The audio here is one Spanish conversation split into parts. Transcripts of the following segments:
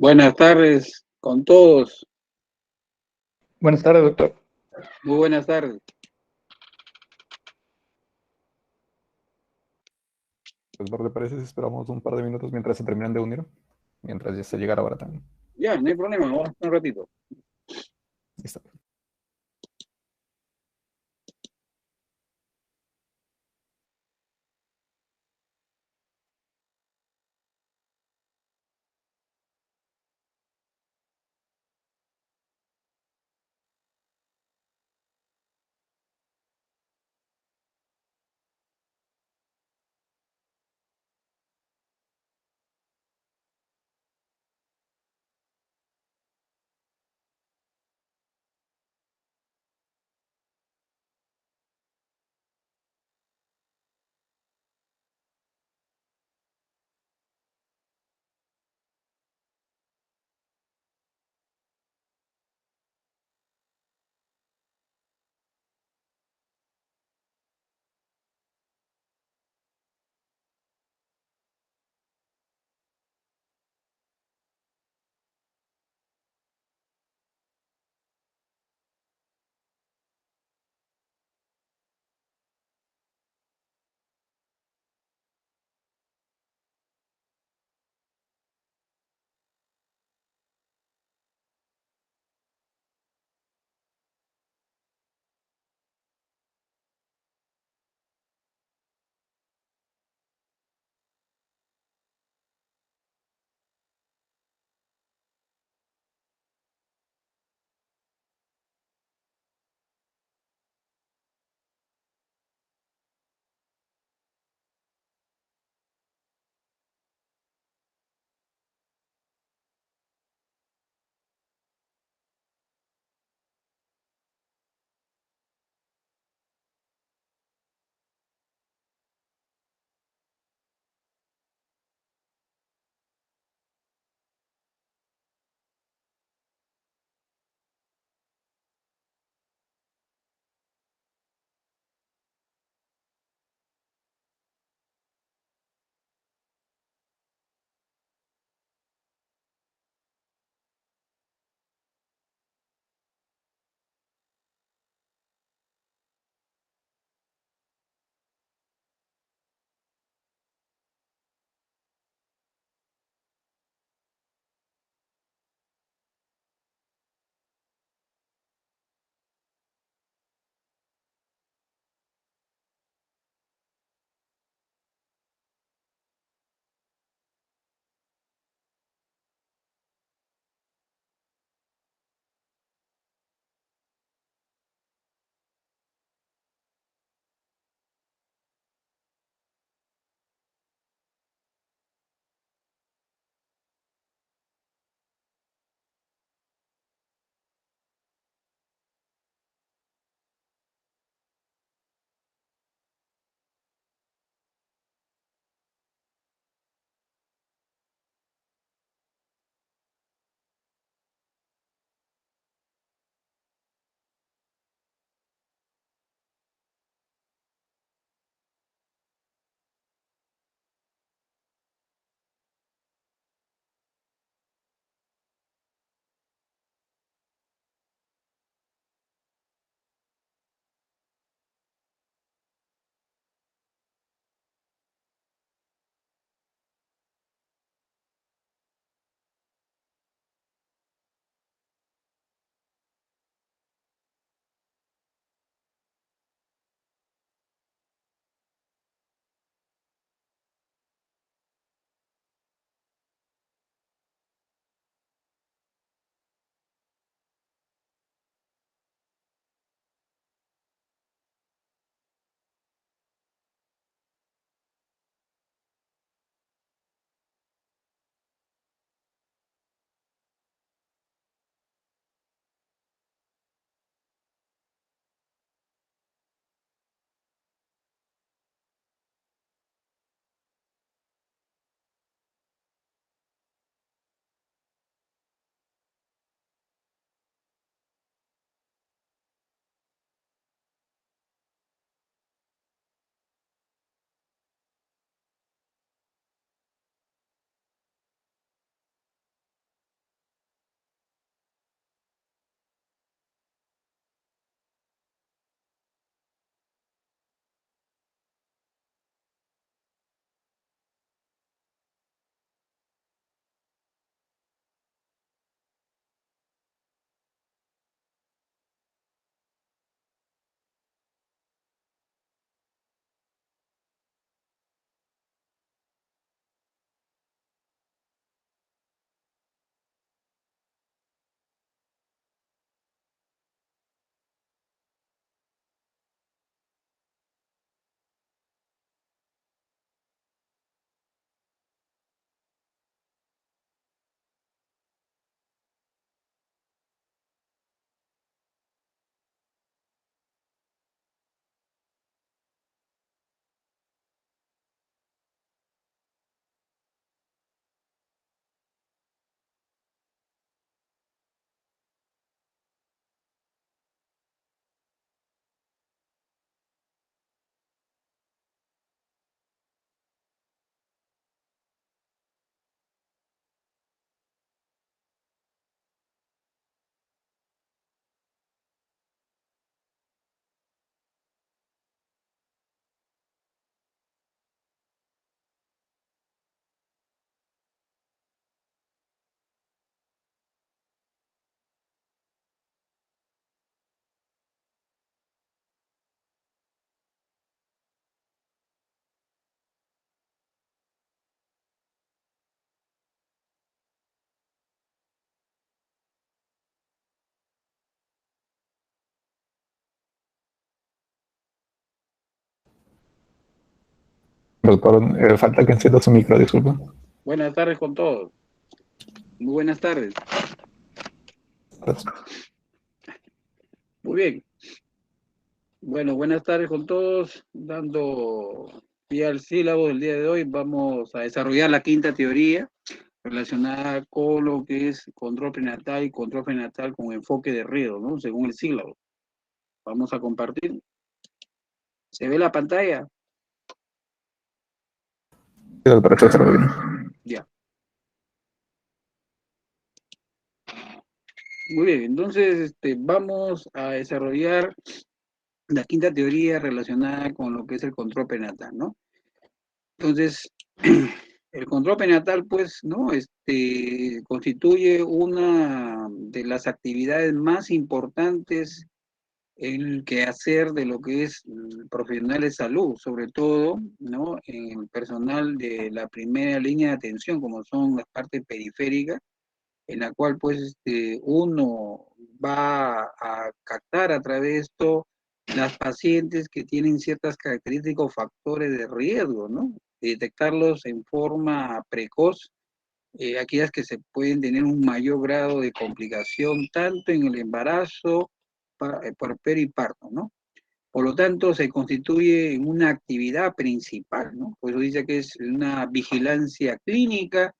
Buenas tardes con todos. Buenas tardes, doctor. Muy buenas tardes. Pues, ¿le parece si esperamos un par de minutos mientras se terminan de unir? Mientras ya se llega la hora también. Ya, no hay problema, vamos un ratito. Listo. Doctor, falta que encienda su micro, disculpa. Buenas tardes con todos. Muy buenas tardes. Gracias. Muy bien. Bueno, buenas tardes con todos. Dando pie al sílabo del día de hoy, vamos a desarrollar la quinta teoría relacionada con lo que es control prenatal y control prenatal con enfoque de riesgo, ¿no? Según el sílabo. Vamos a compartir. ¿Se ve la pantalla? Sí, doctor, esto se lo viene. Ya. Muy bien, entonces vamos a desarrollar la quinta teoría relacionada con lo que es el control prenatal, ¿no? Entonces, el control prenatal, pues, ¿no? Constituye una de las actividades más importantes en el quehacer de lo que es profesional de salud, sobre todo, ¿no? En el personal de la primera línea de atención, como son las partes periféricas, en la cual, pues, uno va a captar a través de esto las pacientes que tienen ciertas características o factores de riesgo, ¿no? Detectarlos en forma precoz, aquellas que se pueden tener un mayor grado de complicación tanto en el embarazo, puerperio y parto, ¿no? Por lo tanto, se constituye en una actividad principal, ¿no? Por eso dice que es una vigilancia clínica,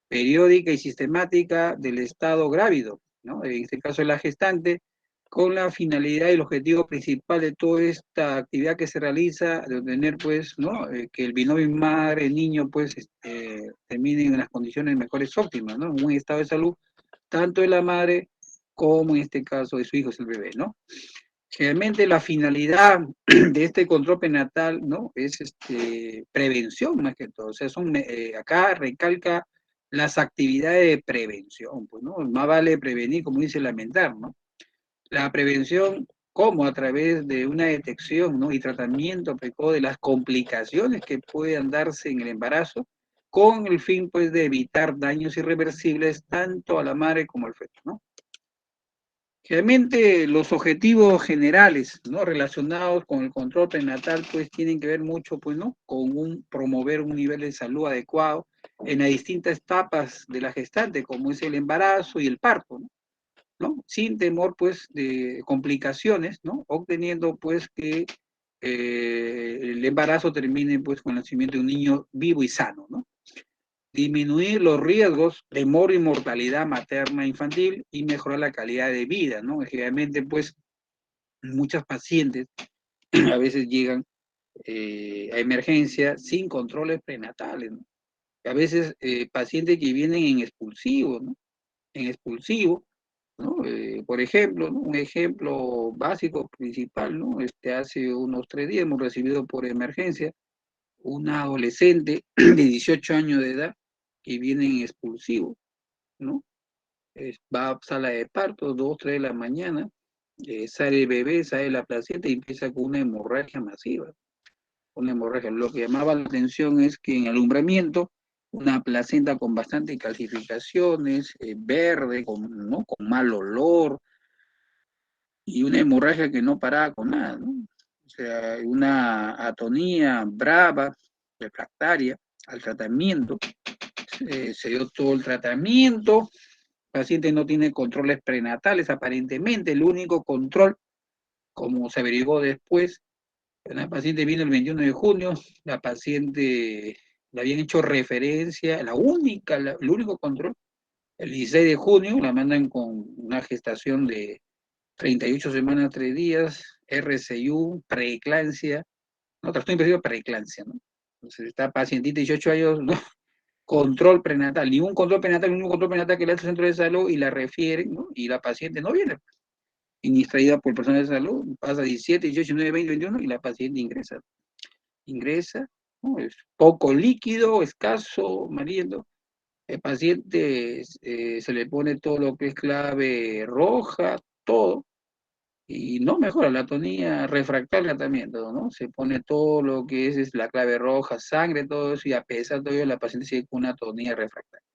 periódica y sistemática del estado grávido, ¿no? En este caso, la gestante, con la finalidad y el objetivo principal de toda esta actividad que se realiza, de obtener, pues, ¿no? Que el binomio madre-niño, pues, termine en las condiciones mejores óptimas, ¿no? En un estado de salud, tanto de la madre como en este caso de su hijo, es el bebé, ¿no? Generalmente la finalidad de este control prenatal, ¿no? Es prevención más que todo. O sea, acá recalca las actividades de prevención, pues, ¿no? Más vale prevenir, como dice lamentar, ¿no? La prevención, como a través de una detección, ¿no? Y tratamiento precoz de las complicaciones que puedan darse en el embarazo, con el fin, pues, de evitar daños irreversibles tanto a la madre como al feto, ¿no? Realmente los objetivos generales, ¿no? Relacionados con el control prenatal, pues tienen que ver mucho, pues, ¿no? Con promover un nivel de salud adecuado en las distintas etapas de la gestante, como es el embarazo y el parto, ¿no? ¿No? Sin temor, pues, de complicaciones, ¿no? Obteniendo, pues, que el embarazo termine, pues, con el nacimiento de un niño vivo y sano, ¿no? Disminuir los riesgos de moro y mortalidad materna e infantil y mejorar la calidad de vida, ¿no? Generalmente, pues, muchas pacientes a veces llegan a emergencia sin controles prenatales, ¿no? A veces pacientes que vienen en expulsivo, ¿no? En expulsivo, ¿no? Por ejemplo, ¿no? Un ejemplo básico, principal, ¿no? Hace unos 3 días hemos recibido por emergencia una adolescente de 18 años de edad que viene en expulsivo, ¿no? Va a sala de parto, 2, 3 de la mañana, sale el bebé, sale la placenta y empieza con una hemorragia masiva. Una hemorragia. Lo que llamaba la atención es que en alumbramiento, una placenta con bastante calcificaciones, verde, ¿no? Con mal olor, y una hemorragia que no paraba con nada, ¿no? O sea, una atonía brava, refractaria al tratamiento. Se dio todo el tratamiento, el paciente no tiene controles prenatales, aparentemente. El único control, como se averiguó después, la paciente vino el 21 de junio, la paciente le habían hecho referencia, el único control, el 16 de junio, la mandan con una gestación de 38 semanas, 3 días, RCU, preeclampsia, no, trastorno invasivo preeclampsia, ¿no? Entonces, esta pacientita de 18 años, ¿no? Control prenatal, ningún control prenatal, el único control prenatal que le hace el centro de salud y la refieren, ¿no? Y la paciente no viene, instruida por personal de salud, pasa 17, 18, 19, 20, 21 y la paciente ingresa, ¿no? Es poco líquido, escaso, amarillento. El paciente se le pone todo lo que es clave roja, todo, y no mejora la atonía refractaria también, todo, ¿no? Se pone todo lo que es la clave roja, sangre, todo eso, y a pesar de todo ello, la paciente sigue con una atonía refractaria.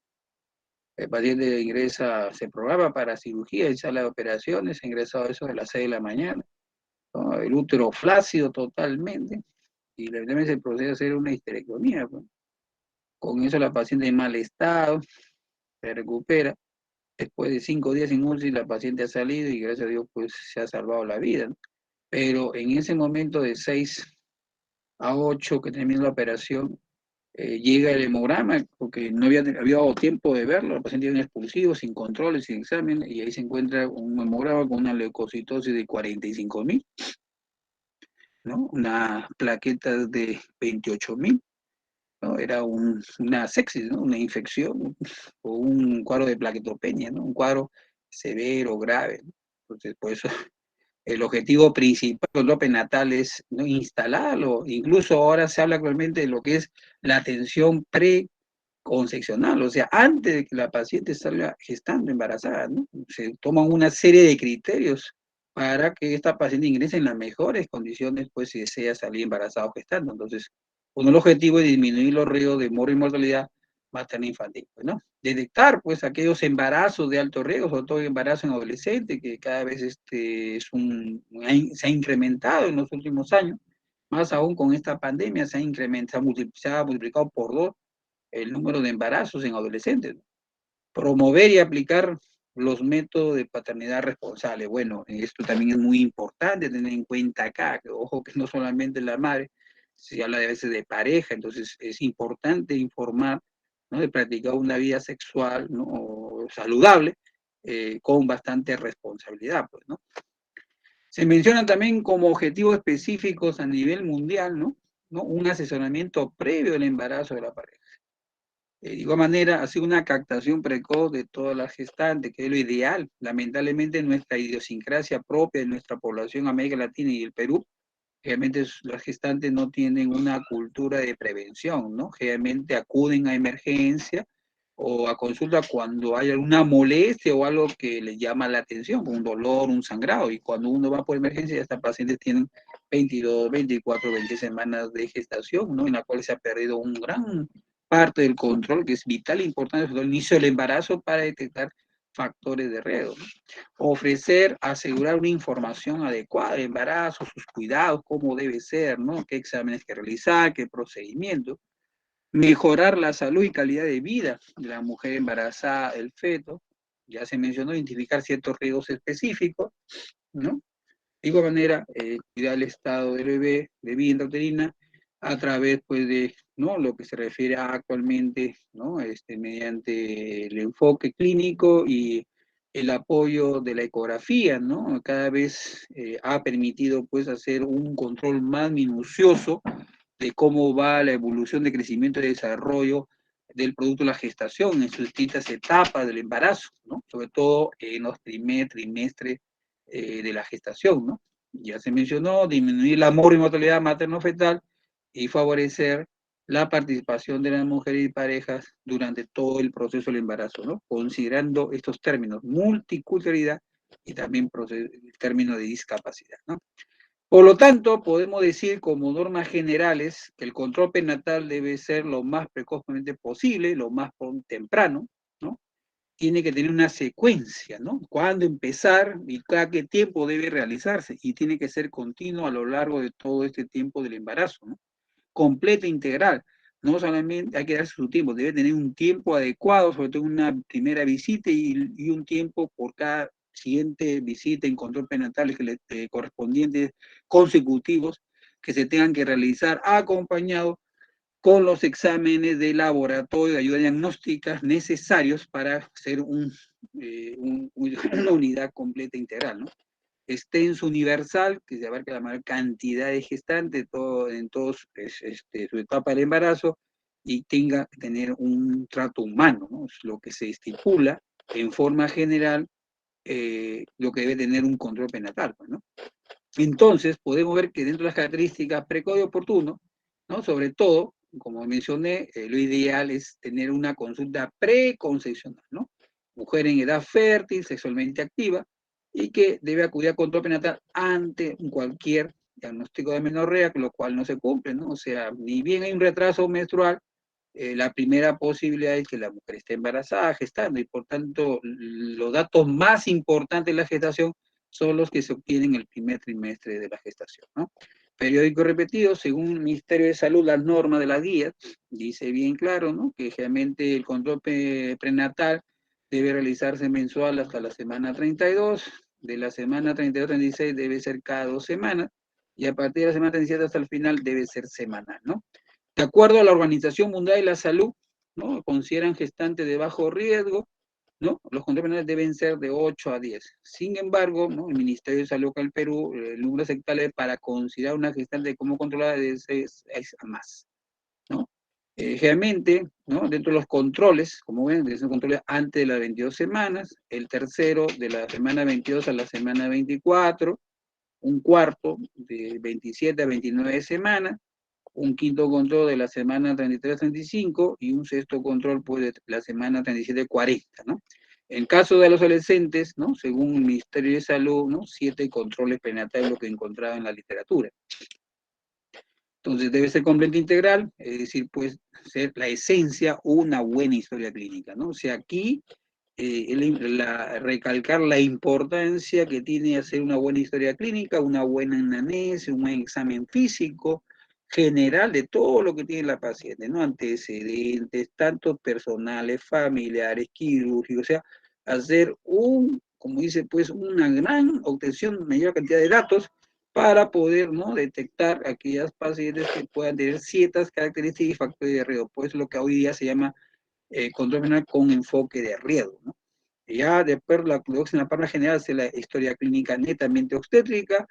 El paciente ingresa, se programa para cirugía en sala de operaciones, ingresa a eso de las 6 de la mañana, ¿no? El útero flácido totalmente, y lamentablemente se procede a hacer una histerectomía, pues. Con eso la paciente en mal estado, se recupera. Después de 5 días sin UCI, la paciente ha salido y gracias a Dios pues se ha salvado la vida, ¿no? Pero en ese momento de 6 a 8 que termina la operación, llega el hemograma, porque no había dado tiempo de verlo, la paciente tiene un expulsivo, sin controles, sin examen, y ahí se encuentra un hemograma con una leucocitosis de 45.000, ¿no? Una plaqueta de 28.000, ¿no? Era una sepsis, ¿no? Una infección o un cuadro de plaquetopenia, ¿no? Un cuadro severo, grave, ¿no? Entonces, por eso el objetivo principal del control prenatal es, ¿no?, instalarlo. Incluso ahora se habla actualmente de lo que es la atención preconcepcional, o sea, antes de que la paciente salga gestando, embarazada, ¿no? Se toman una serie de criterios para que esta paciente ingrese en las mejores condiciones, pues, si desea salir embarazada o gestando. Entonces, uno el objetivo es disminuir los riesgos de morbo y mortalidad materna infantil, pues, ¿no? Detectar, pues, aquellos embarazos de alto riesgo, sobre todo embarazo en adolescentes, que cada vez se ha incrementado en los últimos años, más aún con esta pandemia se ha incrementado, se ha multiplicado por 2 el número de embarazos en adolescentes, ¿no? Promover y aplicar los métodos de paternidad responsable. Bueno, esto también es muy importante tener en cuenta acá, que ojo que no solamente la madre, se habla a veces de pareja, entonces es importante informar, ¿no?, de practicar una vida sexual, ¿no?, saludable, con bastante responsabilidad, pues, ¿no? Se mencionan también como objetivos específicos a nivel mundial, ¿no? Un asesoramiento previo del embarazo de la pareja. De igual manera, hacer una captación precoz de todas las gestantes, que es lo ideal. Lamentablemente, nuestra idiosincrasia propia de nuestra población, América Latina y el Perú, realmente las gestantes no tienen una cultura de prevención, ¿no? Generalmente acuden a emergencia o a consulta cuando hay alguna molestia o algo que les llama la atención, como un dolor, un sangrado, y cuando uno va por emergencia, estas pacientes tienen 22, 24, 20 semanas de gestación, ¿no?, en la cual se ha perdido un gran parte del control, que es vital e importante desde el inicio del embarazo para detectar factores de riesgo, ¿no? Ofrecer, asegurar una información adecuada del embarazo, sus cuidados, cómo debe ser, ¿no?, qué exámenes que realizar, qué procedimientos. Mejorar la salud y calidad de vida de la mujer embarazada, el feto. Ya se mencionó, identificar ciertos riesgos específicos, ¿no? De igual manera, cuidar el estado del bebé de vida intrauterina a través, pues, de, ¿no?, lo que se refiere a actualmente, ¿no?, mediante el enfoque clínico y el apoyo de la ecografía, ¿no? Cada vez ha permitido, pues, hacer un control más minucioso de cómo va la evolución de crecimiento y desarrollo del producto de la gestación en sus distintas etapas del embarazo, ¿no? Sobre todo en los primer trimestres de la gestación, ¿no? Ya se mencionó, disminuir la mortalidad materno-fetal y favorecer la participación de las mujeres y parejas durante todo el proceso del embarazo, ¿no? Considerando estos términos, multiculturalidad y también el término de discapacidad, ¿no? Por lo tanto, podemos decir como normas generales que el control prenatal debe ser lo más precozmente posible, lo más temprano, ¿no? Tiene que tener una secuencia, ¿no? Cuándo empezar y cada qué tiempo debe realizarse, y tiene que ser continuo a lo largo de todo este tiempo del embarazo, ¿no? Completa, integral. No solamente hay que darse su tiempo, debe tener un tiempo adecuado, sobre todo una primera visita y un tiempo por cada siguiente visita en control prenatal correspondientes consecutivos que se tengan que realizar acompañados con los exámenes de laboratorio de ayuda diagnóstica necesarios para hacer una unidad completa integral, ¿no? Extenso universal, que se abarca la mayor cantidad de gestantes en todos su etapa del embarazo, y tenga que tener un trato humano, ¿no? Es lo que se estipula en forma general, lo que debe tener un control prenatal, ¿no? Entonces, podemos ver que dentro de las características precoz y oportuno, ¿no?, sobre todo, como mencioné, lo ideal es tener una consulta preconcepcional, ¿no? Mujer en edad fértil, sexualmente activa, y que debe acudir a control prenatal ante cualquier diagnóstico de amenorrea, lo cual no se cumple, ¿no? O sea, ni bien hay un retraso menstrual, la primera posibilidad es que la mujer esté embarazada, gestando, y por tanto los datos más importantes de la gestación son los que se obtienen en el primer trimestre de la gestación, ¿no? periódico repetido, según el Ministerio de Salud, las normas de las guías, dice bien claro, ¿no? Que generalmente el control prenatal debe realizarse mensual hasta la semana 32, de la semana 32-36 debe ser cada 2 semanas, y a partir de la semana 37 hasta el final debe ser semanal, ¿no? De acuerdo a la Organización Mundial de la Salud, ¿no? Consideran gestantes de bajo riesgo, ¿no? Los controles penales deben ser de 8 a 10. Sin embargo, ¿no? El Ministerio de Salud acá en el Perú, el número aceptable para considerar una gestante como controlada es a más, ¿no? Generalmente, ¿no? Dentro de los controles, como ven, deben ser controles antes de las 22 semanas, el tercero de la semana 22 a la semana 24, un cuarto de 27 a 29 semanas, un quinto control de la semana 33-35 y un sexto control pues, de la semana 37-40, ¿no? En caso de los adolescentes, ¿no? Según el Ministerio de Salud, ¿no? 7 controles prenatales lo que encontraba en la literatura. Entonces debe ser completo integral, es decir, pues ser la esencia una buena historia clínica, ¿no? O sea, aquí recalcar la importancia que tiene hacer una buena historia clínica, una buena anamnesis, un buen examen físico, general de todo lo que tiene la paciente, ¿no? Antecedentes, tanto personales, familiares, quirúrgicos, o sea, hacer como dice, pues una gran obtención, mayor cantidad de datos para poder, ¿no? Detectar aquellas pacientes que puedan tener ciertas características y factores de riesgo, pues lo que hoy día se llama control penal con enfoque de riesgo, ¿no? Ya después la en la parte general es la historia clínica netamente obstétrica,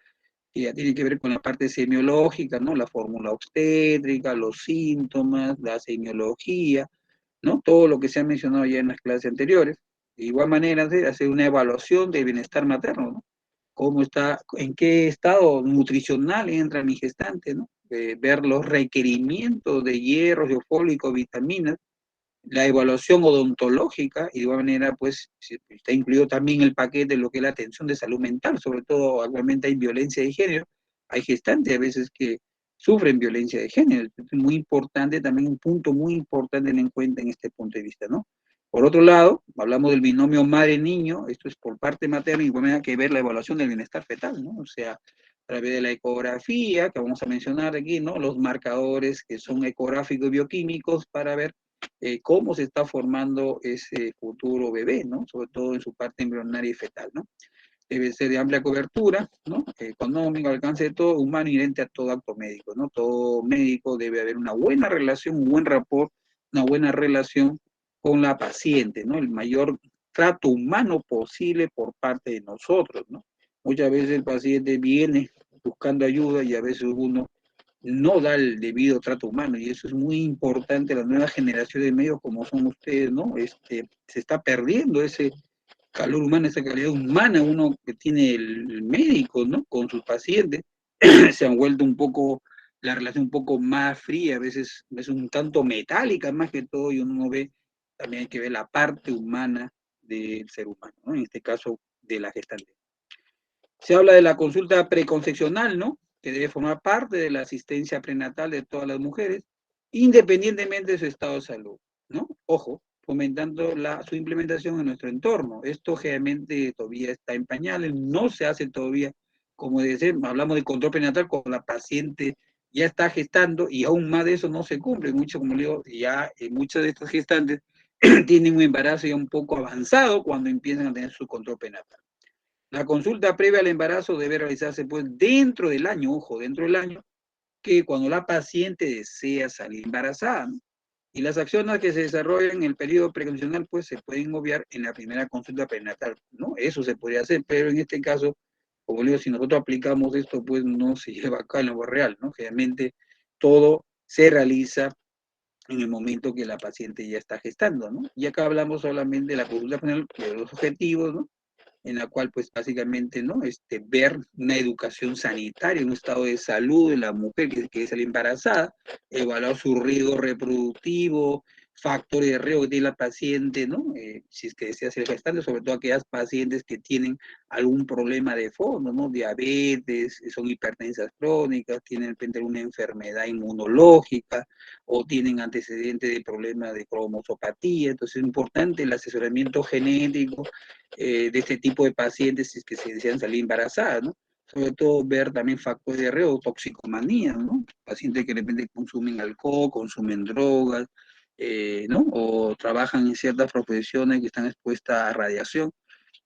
que ya tiene que ver con la parte semiológica, ¿no? La fórmula obstétrica, los síntomas, la semiología, ¿no? Todo lo que se ha mencionado ya en las clases anteriores. De igual manera, hacer una evaluación del bienestar materno, ¿no? Cómo está, en qué estado nutricional entra mi gestante, ¿no? Ver los requerimientos de hierro, geofólico, vitaminas, la evaluación odontológica, y de igual manera, pues, está incluido también el paquete de lo que es la atención de salud mental, sobre todo actualmente hay violencia de género, hay gestantes a veces que sufren violencia de género, es muy importante, también un punto muy importante en cuenta en este punto de vista, ¿no? Por otro lado, hablamos del binomio madre-niño, esto es por parte materna, y igual manera que ver la evaluación del bienestar fetal, ¿no? O sea, a través de la ecografía, que vamos a mencionar aquí, ¿no? Los marcadores que son ecográficos y bioquímicos para ver cómo se está formando ese futuro bebé, ¿no? Sobre todo en su parte embrionaria y fetal, ¿no? Debe ser de amplia cobertura, ¿no? Económico, alcance de todo, humano, inherente a todo acto médico, ¿no? Todo médico debe haber una buena relación, un buen rapport, una buena relación con la paciente, ¿no? El mayor trato humano posible por parte de nosotros, ¿no? Muchas veces el paciente viene buscando ayuda y a veces uno no da el debido trato humano, y eso es muy importante. La nueva generación de medios como son ustedes, ¿no? Se está perdiendo ese calor humano, esa calidad humana uno que tiene el médico, ¿no? Con sus pacientes. Se han vuelto un poco, la relación un poco más fría, a veces es un tanto metálica más que todo, y uno ve, también hay que ver la parte humana del ser humano, ¿no? En este caso, de la gestante. Se habla de la consulta preconcepcional, ¿no? Que debe formar parte de la asistencia prenatal de todas las mujeres, independientemente de su estado de salud, ¿no? Ojo, fomentando su implementación en nuestro entorno. Esto generalmente todavía está en pañales, no se hace todavía, como decir, hablamos de control prenatal cuando la paciente ya está gestando, y aún más de eso no se cumple. Mucho, como le digo, ya muchas de estas gestantes tienen un embarazo ya un poco avanzado cuando empiezan a tener su control prenatal. La consulta previa al embarazo debe realizarse pues dentro del año, ojo, dentro del año, que cuando la paciente desea salir embarazada, ¿no? Y las acciones que se desarrollan en el periodo preconcepcional pues se pueden obviar en la primera consulta prenatal, ¿no? Eso se podría hacer, pero en este caso, como digo, si nosotros aplicamos esto, pues no se lleva a cabo en lo real, ¿no? Generalmente todo se realiza en el momento que la paciente ya está gestando, ¿no? Y acá hablamos solamente de la consulta prenatal, de los objetivos, ¿no? En la cual pues básicamente, ¿no? Ver una educación sanitaria, un estado de salud de la mujer que es la embarazada, evaluar su riesgo reproductivo, factores de riesgo que tiene la paciente, ¿no? Si es que desea ser gestante, sobre todo aquellas pacientes que tienen algún problema de fondo, ¿no? Diabetes, son hipertensas crónicas, tienen de repente una enfermedad inmunológica o tienen antecedentes de problemas de cromosopatía. Entonces es importante el asesoramiento genético de este tipo de pacientes si es que se desean salir embarazadas, ¿no? sobre todo ver también factores de riesgo, toxicomanía, ¿no? Pacientes que de repente consumen alcohol, consumen drogas, ¿no? O trabajan en ciertas profesiones que están expuestas a radiación.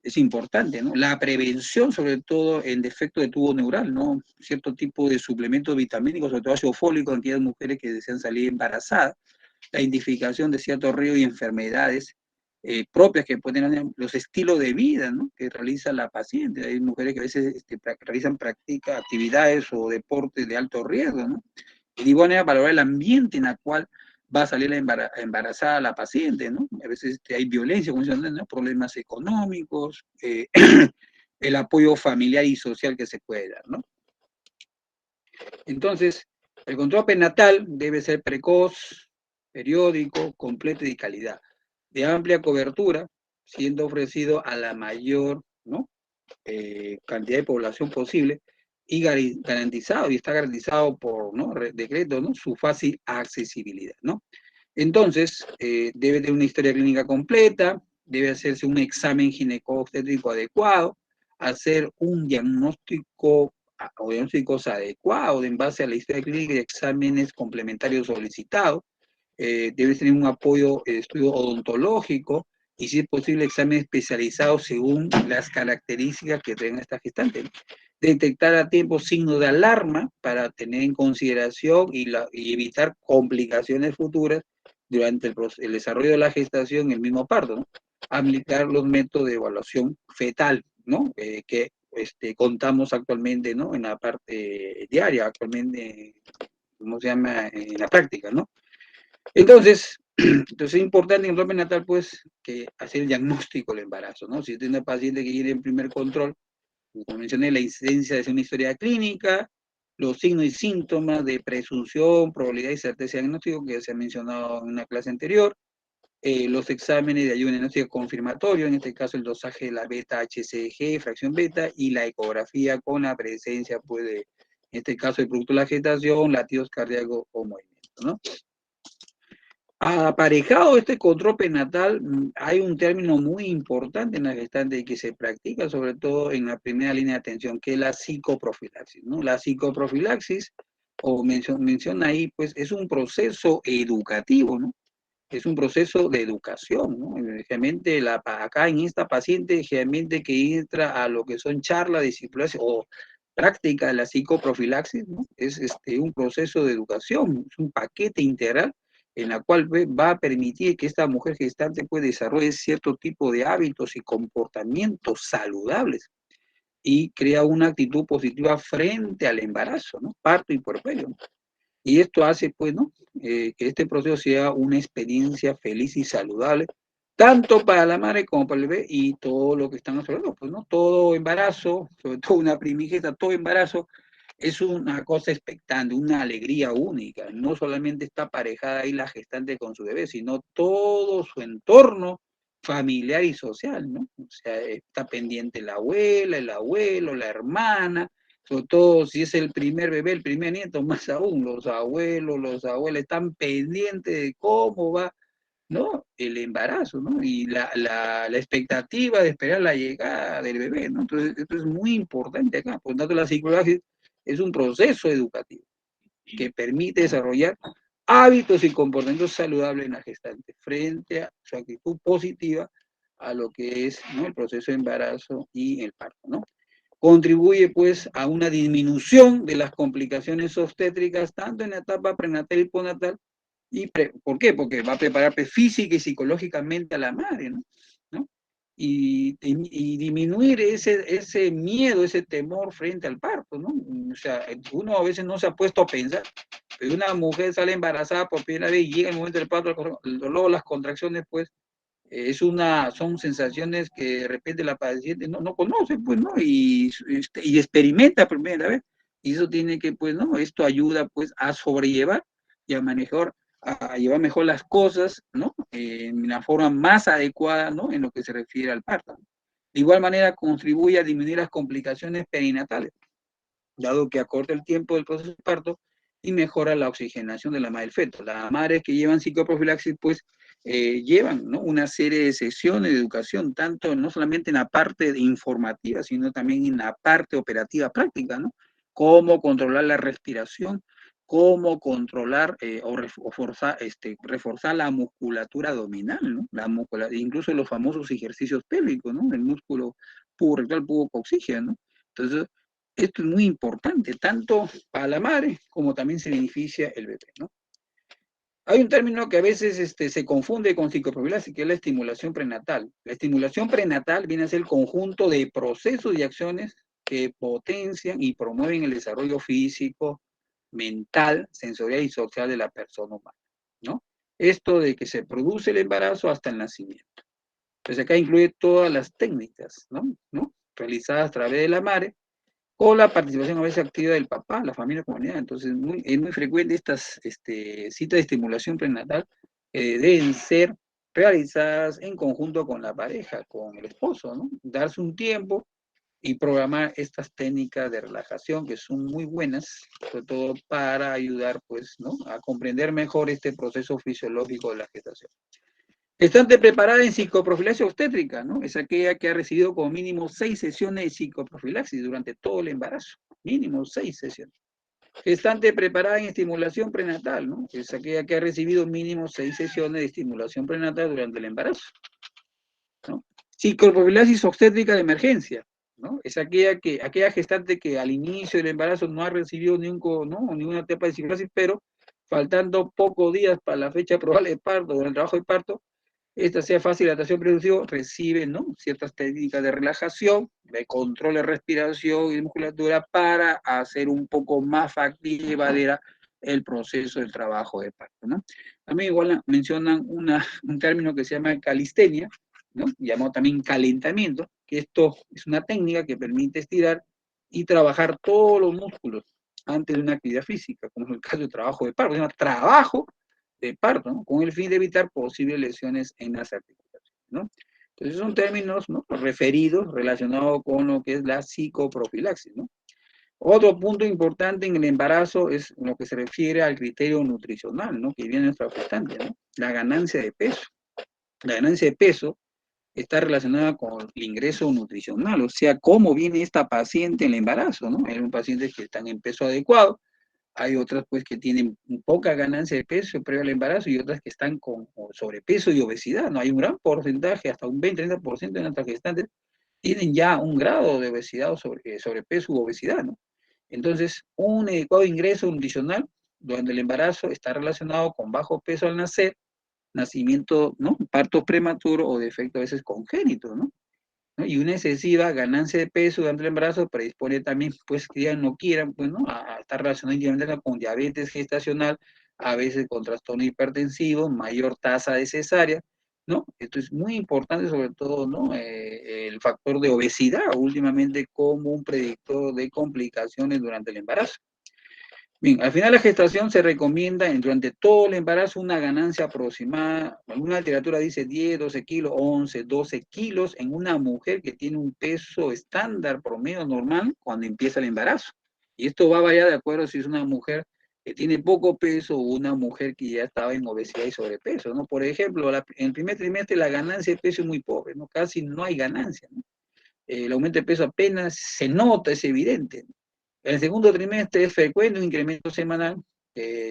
Es importante, ¿no? La prevención, sobre todo en defecto de tubo neural, ¿no? Cierto tipo de suplementos vitamínicos, sobre todo ácido fólico, en aquellas mujeres que desean salir embarazadas, la identificación de ciertos riesgos y enfermedades propias que pueden tener los estilos de vida, ¿no? Que realiza la paciente. Hay mujeres que a veces practican actividades o deportes de alto riesgo, ¿no? Y de igual manera valorar el ambiente en el cual va a salir embarazada la paciente, ¿no? A veces hay violencia, como dicen, ¿no? Problemas económicos, el apoyo familiar y social que se puede dar, ¿no? Entonces, el control prenatal debe ser precoz, periódico, completo y de calidad, de amplia cobertura, siendo ofrecido a la mayor, ¿no? Cantidad de población posible y garantizado, y está garantizado por, ¿no? Decreto, ¿no? Su fácil accesibilidad, ¿no? Entonces, debe tener una historia clínica completa, debe hacerse un examen gineco-obstétrico adecuado, hacer un diagnóstico o diagnósticos adecuados en base a la historia clínica y exámenes complementarios solicitados, debe tener un apoyo, estudio odontológico y, si es posible, examen especializado según las características que tenga esta gestante. Detectar a tiempo signos de alarma para tener en consideración y evitar complicaciones futuras durante el desarrollo de la gestación y el mismo parto, ¿no? Aplicar los métodos de evaluación fetal, ¿no? Que contamos actualmente, ¿no? En la parte diaria, actualmente, ¿cómo se llama? En la práctica, ¿no? Entonces es importante en el control prenatal, pues, que hacer el diagnóstico del embarazo, ¿no? Si tiene una paciente que quiere en primer control, como mencioné, la incidencia de una historia clínica, los signos y síntomas de presunción, probabilidad y certeza de diagnóstico, que ya se ha mencionado en una clase anterior, los exámenes de ayuda diagnóstico confirmatorio, en este caso el dosaje de la beta-HCG, fracción beta, y la ecografía con la presencia, pues, en este caso, el producto de la gestación, latidos cardíacos o movimientos, ¿no? Aparejado este control prenatal, hay un término muy importante en la gestante que se practica, sobre todo en la primera línea de atención, que es la psicoprofilaxis, ¿no? La psicoprofilaxis, o menciona ahí, pues, es un proceso educativo, ¿no? Es un proceso de educación, ¿no? Realmente acá en esta paciente, realmente que entra a lo que son charlas, disciplinas o práctica de la psicoprofilaxis, ¿no? Es un proceso de educación, es un paquete integral en la cual va a permitir que esta mujer gestante pueda desarrollar cierto tipo de hábitos y comportamientos saludables y crea una actitud positiva frente al embarazo, ¿no? Parto y puerperio, ¿no? Y esto hace, pues, ¿no? Que este proceso sea una experiencia feliz y saludable, tanto para la madre como para el bebé y todo lo que están alrededor, pues, ¿no? Todo embarazo, sobre todo una primigenia, todo embarazo es una cosa expectante, una alegría única. No solamente está aparejada ahí la gestante con su bebé, sino todo su entorno familiar y social, ¿no? O sea, está pendiente la abuela, el abuelo, la hermana, sobre todo si es el primer bebé, el primer nieto, más aún, los abuelos, las abuelas están pendientes de cómo va, ¿no? El embarazo, ¿no? Y la expectativa de esperar la llegada del bebé, ¿no? Entonces, esto es muy importante acá. Por lo tanto, la psicología es un proceso educativo que permite desarrollar hábitos y comportamientos saludables en la gestante frente a su actitud positiva a lo que es, ¿no? El proceso de embarazo y el parto, ¿no? Contribuye, pues, a una disminución de las complicaciones obstétricas tanto en la etapa prenatal y postnatal. ¿Por qué? Porque va a preparar, pues, física y psicológicamente a la madre, ¿no? ¿No? Y disminuir ese miedo, ese temor frente al parto, ¿no? O sea, uno a veces no se ha puesto a pensar, pero una mujer sale embarazada por primera vez y llega el momento del parto, el dolor, las contracciones, pues, son sensaciones que de repente la paciente no conoce, pues, ¿no? Y experimenta por primera vez. Y eso tiene que, pues, ¿no? Esto ayuda, pues, a sobrellevar y a llevar mejor las cosas, ¿no? En la forma más adecuada, ¿no? En lo que se refiere al parto. De igual manera, contribuye a disminuir las complicaciones perinatales, dado que acorta el tiempo del proceso de parto y mejora la oxigenación de la madre del feto. Las madres que llevan psicoprofilaxis, pues, llevan, ¿no?, una serie de sesiones de educación, tanto no solamente en la parte informativa, sino también en la parte operativa práctica, ¿no? Cómo controlar la respiración, cómo controlar reforzar la musculatura abdominal, ¿no? Incluso los famosos ejercicios pélvicos, ¿no? El músculo puborectal pubococcígeo, ¿no? Entonces, esto es muy importante, tanto para la madre como también se beneficia el bebé, ¿no? Hay un término que a veces se confunde con psicoprofilaxis, que es la estimulación prenatal. La estimulación prenatal viene a ser el conjunto de procesos y acciones que potencian y promueven el desarrollo físico, mental, sensorial y social de la persona humana, ¿no? Esto de que se produce el embarazo hasta el nacimiento. Entonces acá incluye todas las técnicas, ¿no? Realizadas a través de la madre, o la participación a veces activa del papá, la familia, comunidad. Entonces, es muy frecuente estas citas de estimulación prenatal deben ser realizadas en conjunto con la pareja, con el esposo, ¿no? Darse un tiempo y programar estas técnicas de relajación que son muy buenas, sobre todo para ayudar, pues, ¿no?, a comprender mejor este proceso fisiológico de la gestación. Gestante preparada en psicoprofilaxis obstétrica, ¿no? Es aquella que ha recibido como mínimo 6 sesiones de psicoprofilaxis durante todo el embarazo. Mínimo 6 sesiones. Gestante preparada en estimulación prenatal, ¿no? Es aquella que ha recibido mínimo 6 sesiones de estimulación prenatal durante el embarazo, ¿no? Psicoprofilaxis obstétrica de emergencia, ¿no? Es aquella gestante que al inicio del embarazo no ha recibido ninguna etapa de psicoprofilaxis, pero faltando pocos días para la fecha probable de parto o el trabajo de parto, esta sea fácil adaptación productiva, recibe, ¿no?, ciertas técnicas de relajación, de control de respiración y de musculatura para hacer un poco más factible y llevadera el proceso del trabajo de parto, ¿no? También igual mencionan un término que se llama calistenia, ¿no?, llamado también calentamiento, que esto es una técnica que permite estirar y trabajar todos los músculos antes de una actividad física, como es el caso del trabajo de parto. Se llama trabajo de parto, ¿no?, con el fin de evitar posibles lesiones en las articulaciones, ¿no? Entonces son términos, ¿no?, referidos, relacionados con lo que es la psicoprofilaxis, ¿no? Otro punto importante en el embarazo es lo que se refiere al criterio nutricional, ¿no?, que viene nuestra gestante, ¿no? La ganancia de peso. La ganancia de peso está relacionada con el ingreso nutricional, o sea, cómo viene esta paciente en el embarazo, ¿no? Hay un paciente que están en peso adecuado, hay otras pues que tienen poca ganancia de peso previo al embarazo y otras que están con sobrepeso y obesidad, ¿no? Hay un gran porcentaje, hasta un 20-30% de nuestras gestantes tienen ya un grado de obesidad o sobrepeso u obesidad, ¿no? Entonces, un adecuado ingreso nutricional durante el embarazo está relacionado con bajo peso al nacer, nacimiento, ¿no?, parto prematuro o defecto a veces congénito, ¿no? Y una excesiva ganancia de peso durante el embarazo predispone también, pues, que ya no quieran, pues, ¿no?, a estar relacionado íntimamente con diabetes gestacional, a veces con trastorno hipertensivo, mayor tasa de cesárea, ¿no? Esto es muy importante, sobre todo, ¿no?, el factor de obesidad, últimamente como un predictor de complicaciones durante el embarazo. Bien, al final de la gestación se recomienda durante todo el embarazo una ganancia aproximada, alguna literatura dice 10, 12 kilos, 11, 12 kilos en una mujer que tiene un peso estándar promedio normal cuando empieza el embarazo. Y esto va a variar de acuerdo si es una mujer que tiene poco peso o una mujer que ya estaba en obesidad y sobrepeso, ¿no? Por ejemplo, en el primer trimestre la ganancia de peso es muy pobre, ¿no? Casi no hay ganancia, ¿no? El aumento de peso apenas se nota, es evidente, ¿no? El segundo trimestre es frecuente un incremento semanal,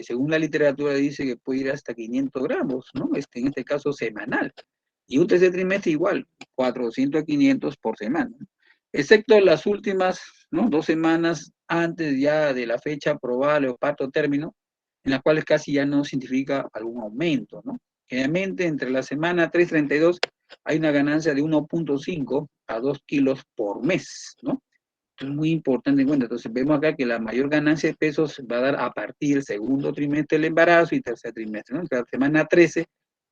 según la literatura dice que puede ir hasta 500 gramos, ¿no? En este caso semanal. Y un tercer trimestre igual, 400 a 500 por semana. Excepto las últimas, ¿no?, 2 semanas antes ya de la fecha probable o parto término, en las cuales casi ya no significa algún aumento, ¿no? Generalmente entre la semana 3 y 32 hay una ganancia de 1.5 a 2 kilos por mes, ¿no? Es muy importante en cuenta. Entonces vemos acá que la mayor ganancia de peso se va a dar a partir del segundo trimestre del embarazo y tercer trimestre, ¿no? De la semana 13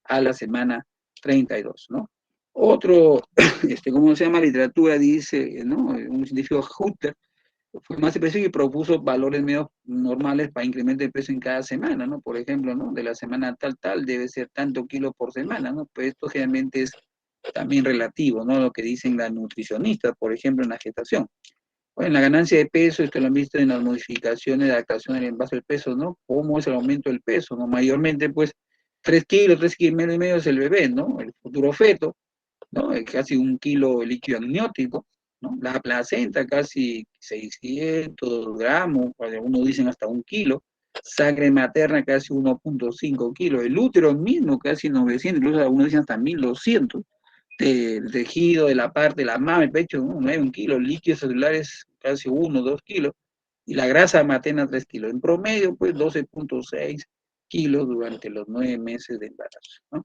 a la semana 32, ¿no? Otro, ¿cómo se llama? Literatura dice, ¿no? Un científico Hutter fue más específico y propuso valores medios normales para incremento de peso en cada semana, ¿no? Por ejemplo, ¿no?, de la semana tal debe ser tanto kilos por semana, ¿no? Pues esto generalmente es también relativo, ¿no? Lo que dicen las nutricionistas, por ejemplo, en la gestación. Bueno, la ganancia de peso, esto lo han visto en las modificaciones de adaptación en base al peso, ¿no? ¿Cómo es el aumento del peso, no? Mayormente, pues, 3 kilos, 3,5 kilos es el bebé, ¿no? El futuro feto, ¿no? Casi 1 kilo de líquido amniótico, ¿no? La placenta casi 600 gramos, algunos dicen hasta 1 kilo, sangre materna casi 1,5 kilos, el útero mismo casi 900, incluso algunos dicen hasta 1,200, el tejido de la parte de la mama, el pecho, ¿no? 1 kilo, líquidos celulares casi 1, 2 kilos, y la grasa materna 3 kilos. En promedio, pues 12,6 kilos durante los 9 meses de embarazo, ¿no?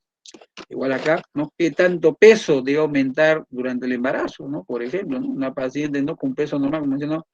Igual acá, ¿no? ¿Qué tanto peso debe aumentar durante el embarazo, ¿no? Por ejemplo, ¿no? Una paciente, ¿no? Con peso normal, como mencionó,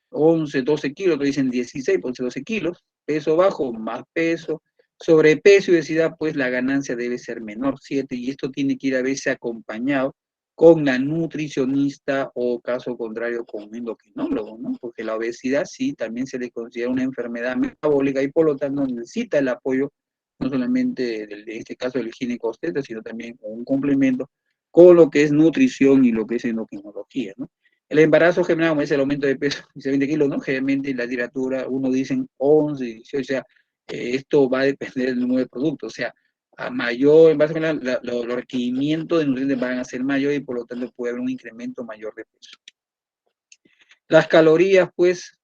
11, 12 kilos, te dicen 16, pues 12 kilos, peso bajo, más peso, sobrepeso y obesidad, pues la ganancia debe ser menor, 7, y esto tiene que ir a veces acompañado con la nutricionista o caso contrario con un endocrinólogo, ¿no? Porque la obesidad sí también se le considera una enfermedad metabólica y por lo tanto necesita el apoyo no solamente en este caso del ginecobstetra, sino también con un complemento con lo que es nutrición y lo que es endocrinología, ¿no? El embarazo general, como es el aumento de peso, 20 kilos, ¿no? Generalmente en la literatura uno dicen 11, 18, o sea, esto va a depender del número de productos, o sea, a mayor embarazo general, los requerimientos de nutrientes van a ser mayores y por lo tanto puede haber un incremento mayor de peso. Las calorías, pues,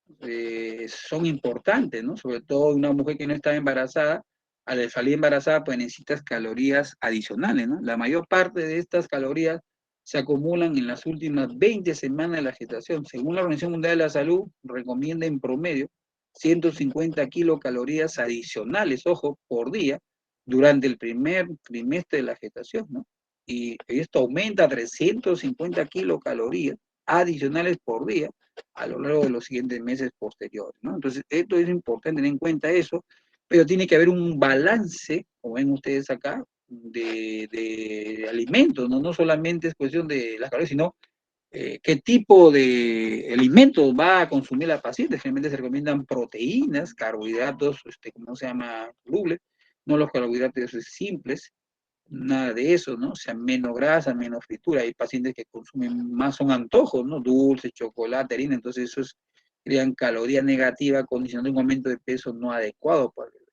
son importantes, ¿no? Sobre todo una mujer que no está embarazada, al salir embarazada, pues necesitas calorías adicionales, ¿no? La mayor parte de estas calorías se acumulan en las últimas 20 semanas de la gestación. Según la Organización Mundial de la Salud, recomienda en promedio 150 kilocalorías adicionales, ojo, por día, durante el primer trimestre de la gestación, ¿no? Y esto aumenta a 350 kilocalorías adicionales por día a lo largo de los siguientes meses posteriores, ¿no? Entonces, esto es importante tener en cuenta eso, pero tiene que haber un balance, como ven ustedes acá, de alimentos, ¿no? No solamente es cuestión de las calorías, sino qué tipo de alimentos va a consumir la paciente. Generalmente se recomiendan proteínas, carbohidratos, ¿cómo se llama? Solubles, no los carbohidratos simples, nada de eso, ¿no? O sea, menos grasa, menos fritura. Hay pacientes que consumen más, son antojos, ¿no? Dulce, chocolate, harina, entonces eso crean calorías negativas, condicionando un aumento de peso no adecuado para el bebé.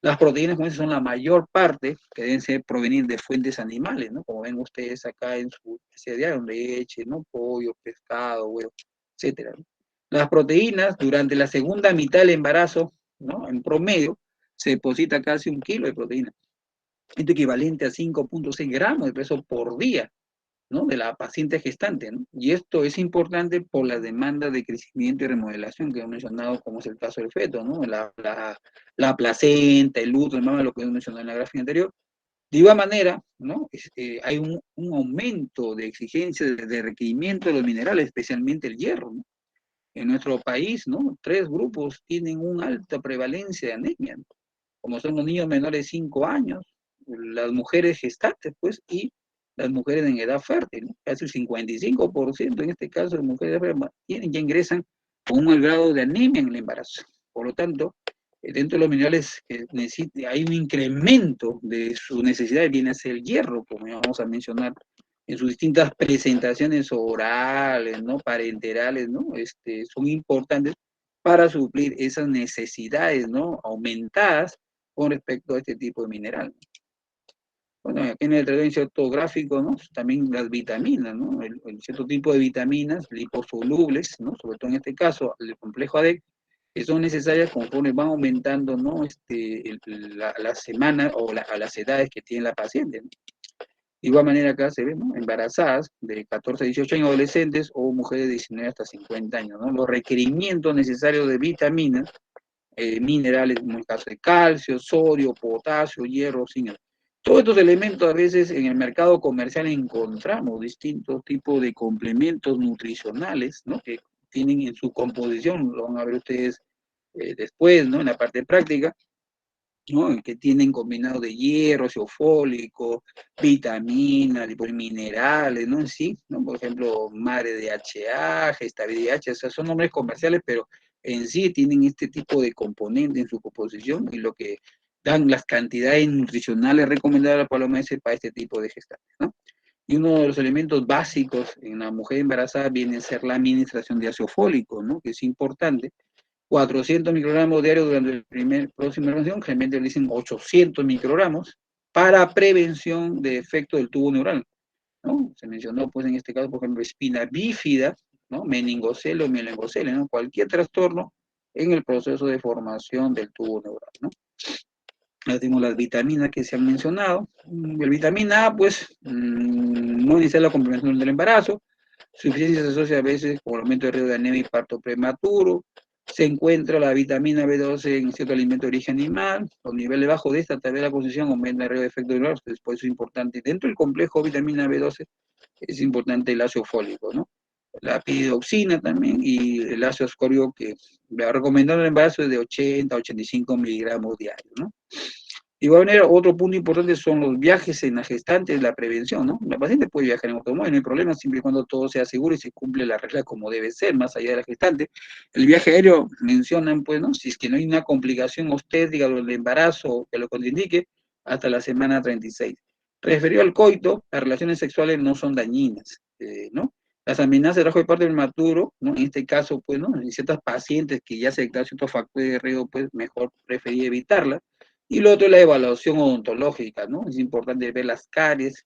Las proteínas, como son la mayor parte, que deben ser provenir de fuentes animales, ¿no? Como ven ustedes acá en su diario, leche, ¿no? Pollo, pescado, huevo, etcétera, ¿no? Las proteínas, durante la segunda mitad del embarazo, ¿no? En promedio, se deposita casi 1 kilo de proteína. Esto equivalente a 5,6 gramos de peso por día, ¿no? De la paciente gestante, ¿no? Y esto es importante por la demanda de crecimiento y remodelación que he mencionado, como es el caso del feto, ¿no? La placenta, el útero, el mama, lo que he mencionado en la gráfica anterior. De igual manera, ¿no? Hay un aumento de exigencia, de requerimiento de los minerales, especialmente el hierro, ¿no? En nuestro país, ¿no? 3 grupos tienen una alta prevalencia de anemia, ¿no? Como son los niños menores de 5 años, las mujeres gestantes, pues, y las mujeres en edad fértil, ¿no? Casi el 55% en este caso de mujeres tienen que ingresan con un grado de anemia en el embarazo. Por lo tanto, dentro de los minerales hay un incremento de sus necesidades, viene a ser el hierro, como ya vamos a mencionar, en sus distintas presentaciones orales, ¿no? Parenterales, ¿no? Son importantes para suplir esas necesidades, ¿no? Aumentadas con respecto a este tipo de mineral. Bueno, aquí en el cierto gráfico, ¿no? También las vitaminas, ¿no? El cierto tipo de vitaminas liposolubles, ¿no? Sobre todo en este caso, el complejo AD, que son necesarias conforme van aumentando, ¿no? La semana o a las edades que tiene la paciente, ¿no? De igual manera acá se ve, ¿no? Embarazadas de 14 a 18 años, adolescentes o mujeres de 19 hasta 50 años, ¿no? Los requerimientos necesarios de vitaminas, minerales, como el caso de calcio, sodio, potasio, hierro, zinc. Todos estos elementos a veces en el mercado comercial encontramos distintos tipos de complementos nutricionales, ¿no? Que tienen en su composición, lo van a ver ustedes después, ¿no? En la parte práctica, ¿no? Que tienen combinado de hierro, ácido fólico, vitaminas, minerales, ¿no? En sí, ¿no? Por ejemplo, madre DHA, gestavidad, o sea, son nombres comerciales, pero en sí tienen este tipo de componente en su composición y lo que dan las cantidades nutricionales recomendadas para la OMS para este tipo de gestantes, ¿no? Y uno de los elementos básicos en la mujer embarazada viene a ser la administración de ácido fólico, ¿no? Que es importante, 400 microgramos diarios durante el primer próxima intervención, generalmente le dicen 800 microgramos, para prevención de efecto del tubo neural, ¿no? Se mencionó, pues, en este caso, por ejemplo, espina bífida, ¿no? Meningocele o mielongocele, ¿no? Cualquier trastorno en el proceso de formación del tubo neural, ¿no? Ya tenemos las vitaminas que se han mencionado. El vitamina A, pues, no inicia la complementación del embarazo. Su deficiencia se asocia a veces con el aumento de riesgo de anemia y parto prematuro. Se encuentra la vitamina B12 en cierto alimento de origen animal. Los niveles bajos de esta, tal vez la concentración aumenta el riesgo de efecto neural. Por eso es importante. Dentro del complejo vitamina B12 es importante el ácido fólico, ¿no? La piridoxina también y el ácido ascórbico que va recomendado en el embarazo es de 80 a 85 miligramos diarios, ¿no? De igual manera, otro punto importante son los viajes en la gestante, la prevención, ¿no? La paciente puede viajar en automóvil, no hay problema, siempre y cuando todo sea seguro y se cumple la regla como debe ser, más allá de la gestante. El viaje aéreo, mencionan, pues, ¿no? Si es que no hay una complicación obstétrica o el embarazo que lo contraindique, hasta la semana 36. Referido al coito, las relaciones sexuales no son dañinas, ¿no? Las amenazas de trabajo de parto prematuro, ¿no? En este caso, pues, ¿no? En ciertas pacientes que ya se declaran ciertos factores de riesgo, pues, mejor preferir evitarlas. Y lo otro es la evaluación odontológica, ¿no? Es importante ver las caries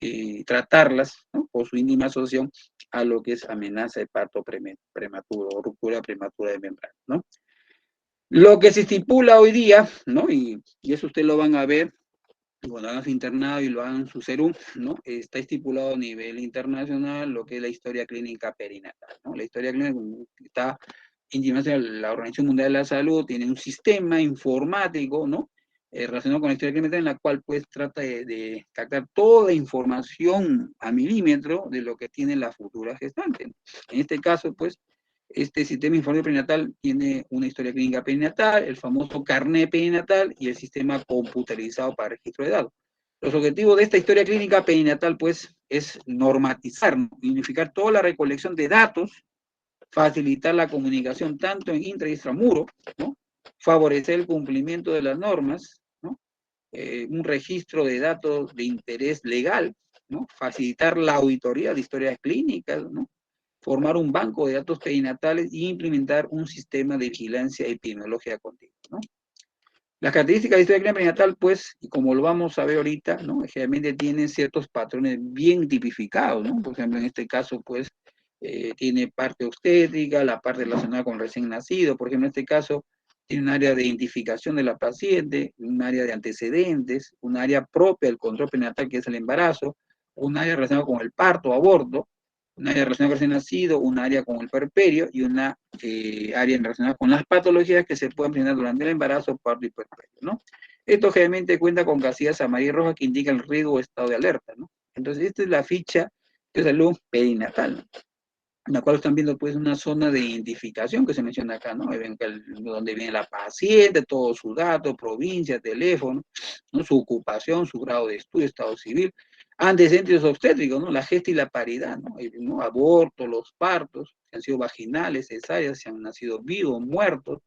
y tratarlas, ¿no? Por su íntima asociación a lo que es amenaza de parto prematuro o ruptura prematura de membrana, ¿no? Lo que se estipula hoy día, ¿no? Y eso ustedes lo van a ver cuando hagan su internado y lo hagan en su serum, ¿no? Está estipulado a nivel internacional lo que es la historia clínica perinatal, ¿no? La historia clínica está íntimamente, la Organización Mundial de la Salud tiene un sistema informático, ¿no? Relacionado con la historia clínica en la cual pues trata de captar toda información a milímetro de lo que tiene la futura gestante. En este caso, pues, este sistema informático perinatal tiene una historia clínica perinatal, el famoso carnet perinatal y el sistema computarizado para registro de datos. Los objetivos de esta historia clínica perinatal, pues, es normatizar, unificar toda la recolección de datos, facilitar la comunicación tanto en intra y extramuro, ¿no? Favorecer el cumplimiento de las normas, ¿no? Un registro de datos de interés legal, ¿no? Facilitar la auditoría de historias clínicas, ¿no? Formar un banco de datos perinatales y implementar un sistema de vigilancia epidemiológica continua, ¿no? Las características de historia clínica perinatal, pues, y como lo vamos a ver ahorita, ¿no? Generalmente tienen ciertos patrones bien tipificados, ¿no? Por ejemplo, en este caso, pues, tiene parte obstétrica, la parte relacionada con el recién nacido, por ejemplo, en este caso, tiene un área de identificación de la paciente, un área de antecedentes, un área propia del control perinatal, que es el embarazo, un área relacionada con el parto, aborto, un área relacionada con el recién nacido, un área con el puerperio y una área relacionada con las patologías que se pueden presentar durante el embarazo, parto y puerperio, ¿no? Esto generalmente cuenta con casillas amarillas y rojas que indican el riesgo o estado de alerta, ¿no? Entonces, esta es la ficha de salud perinatal, ¿no? En la cual están viendo pues una zona de identificación que se menciona acá, ¿no? Ven donde viene la paciente, todos sus datos, provincia, teléfono, ¿no? Su ocupación, su grado de estudio, estado civil, antecedentes obstétricos, ¿no? La gesta y la paridad, ¿no? ¿no? Aborto, los partos, si han sido vaginales, cesáreas, si han nacido vivos, muertos,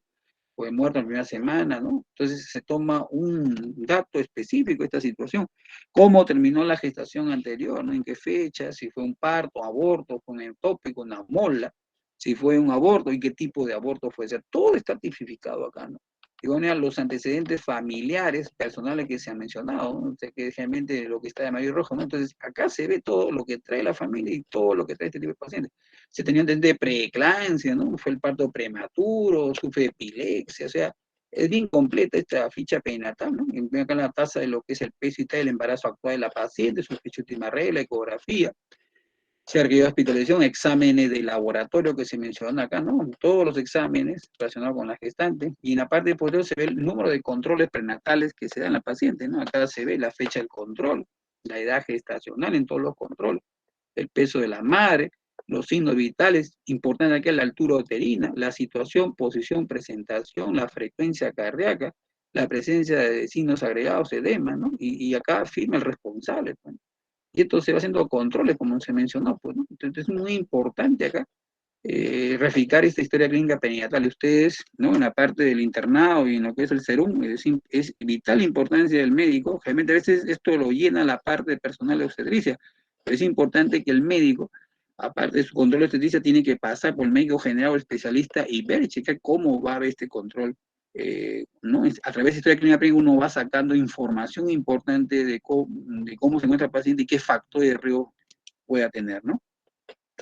pues muerto en la primera semana, ¿no? Entonces se toma un dato específico de esta situación, cómo terminó la gestación anterior, ¿no? En qué fecha, si fue un parto, aborto, fue un ectópico, una mola, si fue un aborto y qué tipo de aborto fue, o sea, todo está tipificado acá, ¿no? Y bueno, los antecedentes familiares, personales que se han mencionado, ¿no? O sea, que realmente lo que está de amarillo y rojo, ¿no? Entonces, acá se ve todo lo que trae la familia y todo lo que trae este tipo de pacientes. Se tenía desde preeclampsia, ¿no? Fue el parto prematuro, sufre epilepsia, o sea, es bien completa esta ficha perinatal, ¿no? Ven acá la tasa de lo que es el peso y talla del embarazo actual de la paciente, su fecha última regla, ecografía, se ha requerido hospitalización, exámenes de laboratorio que se mencionan acá, ¿no? Todos los exámenes relacionados con la gestante. Y en la parte posterior se ve el número de controles prenatales que se da en la paciente, ¿no? Acá se ve la fecha del control, la edad gestacional en todos los controles, el peso de la madre, los signos vitales, importante aquí la altura uterina, la situación, posición, presentación, la frecuencia cardíaca, la presencia de signos agregados, edema, ¿no? Y acá firma el responsable, pues. Y esto se va haciendo controles, como se mencionó, pues, ¿no? Entonces es muy importante acá reficar esta historia clínica perinatal. Ustedes, ¿no? En la parte del internado y en lo que es el serum, es vital importancia del médico. Realmente a veces esto lo llena la parte personal de obstetricia, pero es importante que el médico aparte de su control de obstetricia, tiene que pasar por el médico general o especialista y ver y checar cómo va a haber este control. ¿No? A través de historia clínica uno va sacando información importante de cómo se encuentra el paciente y qué factor de riesgo pueda tener, ¿no?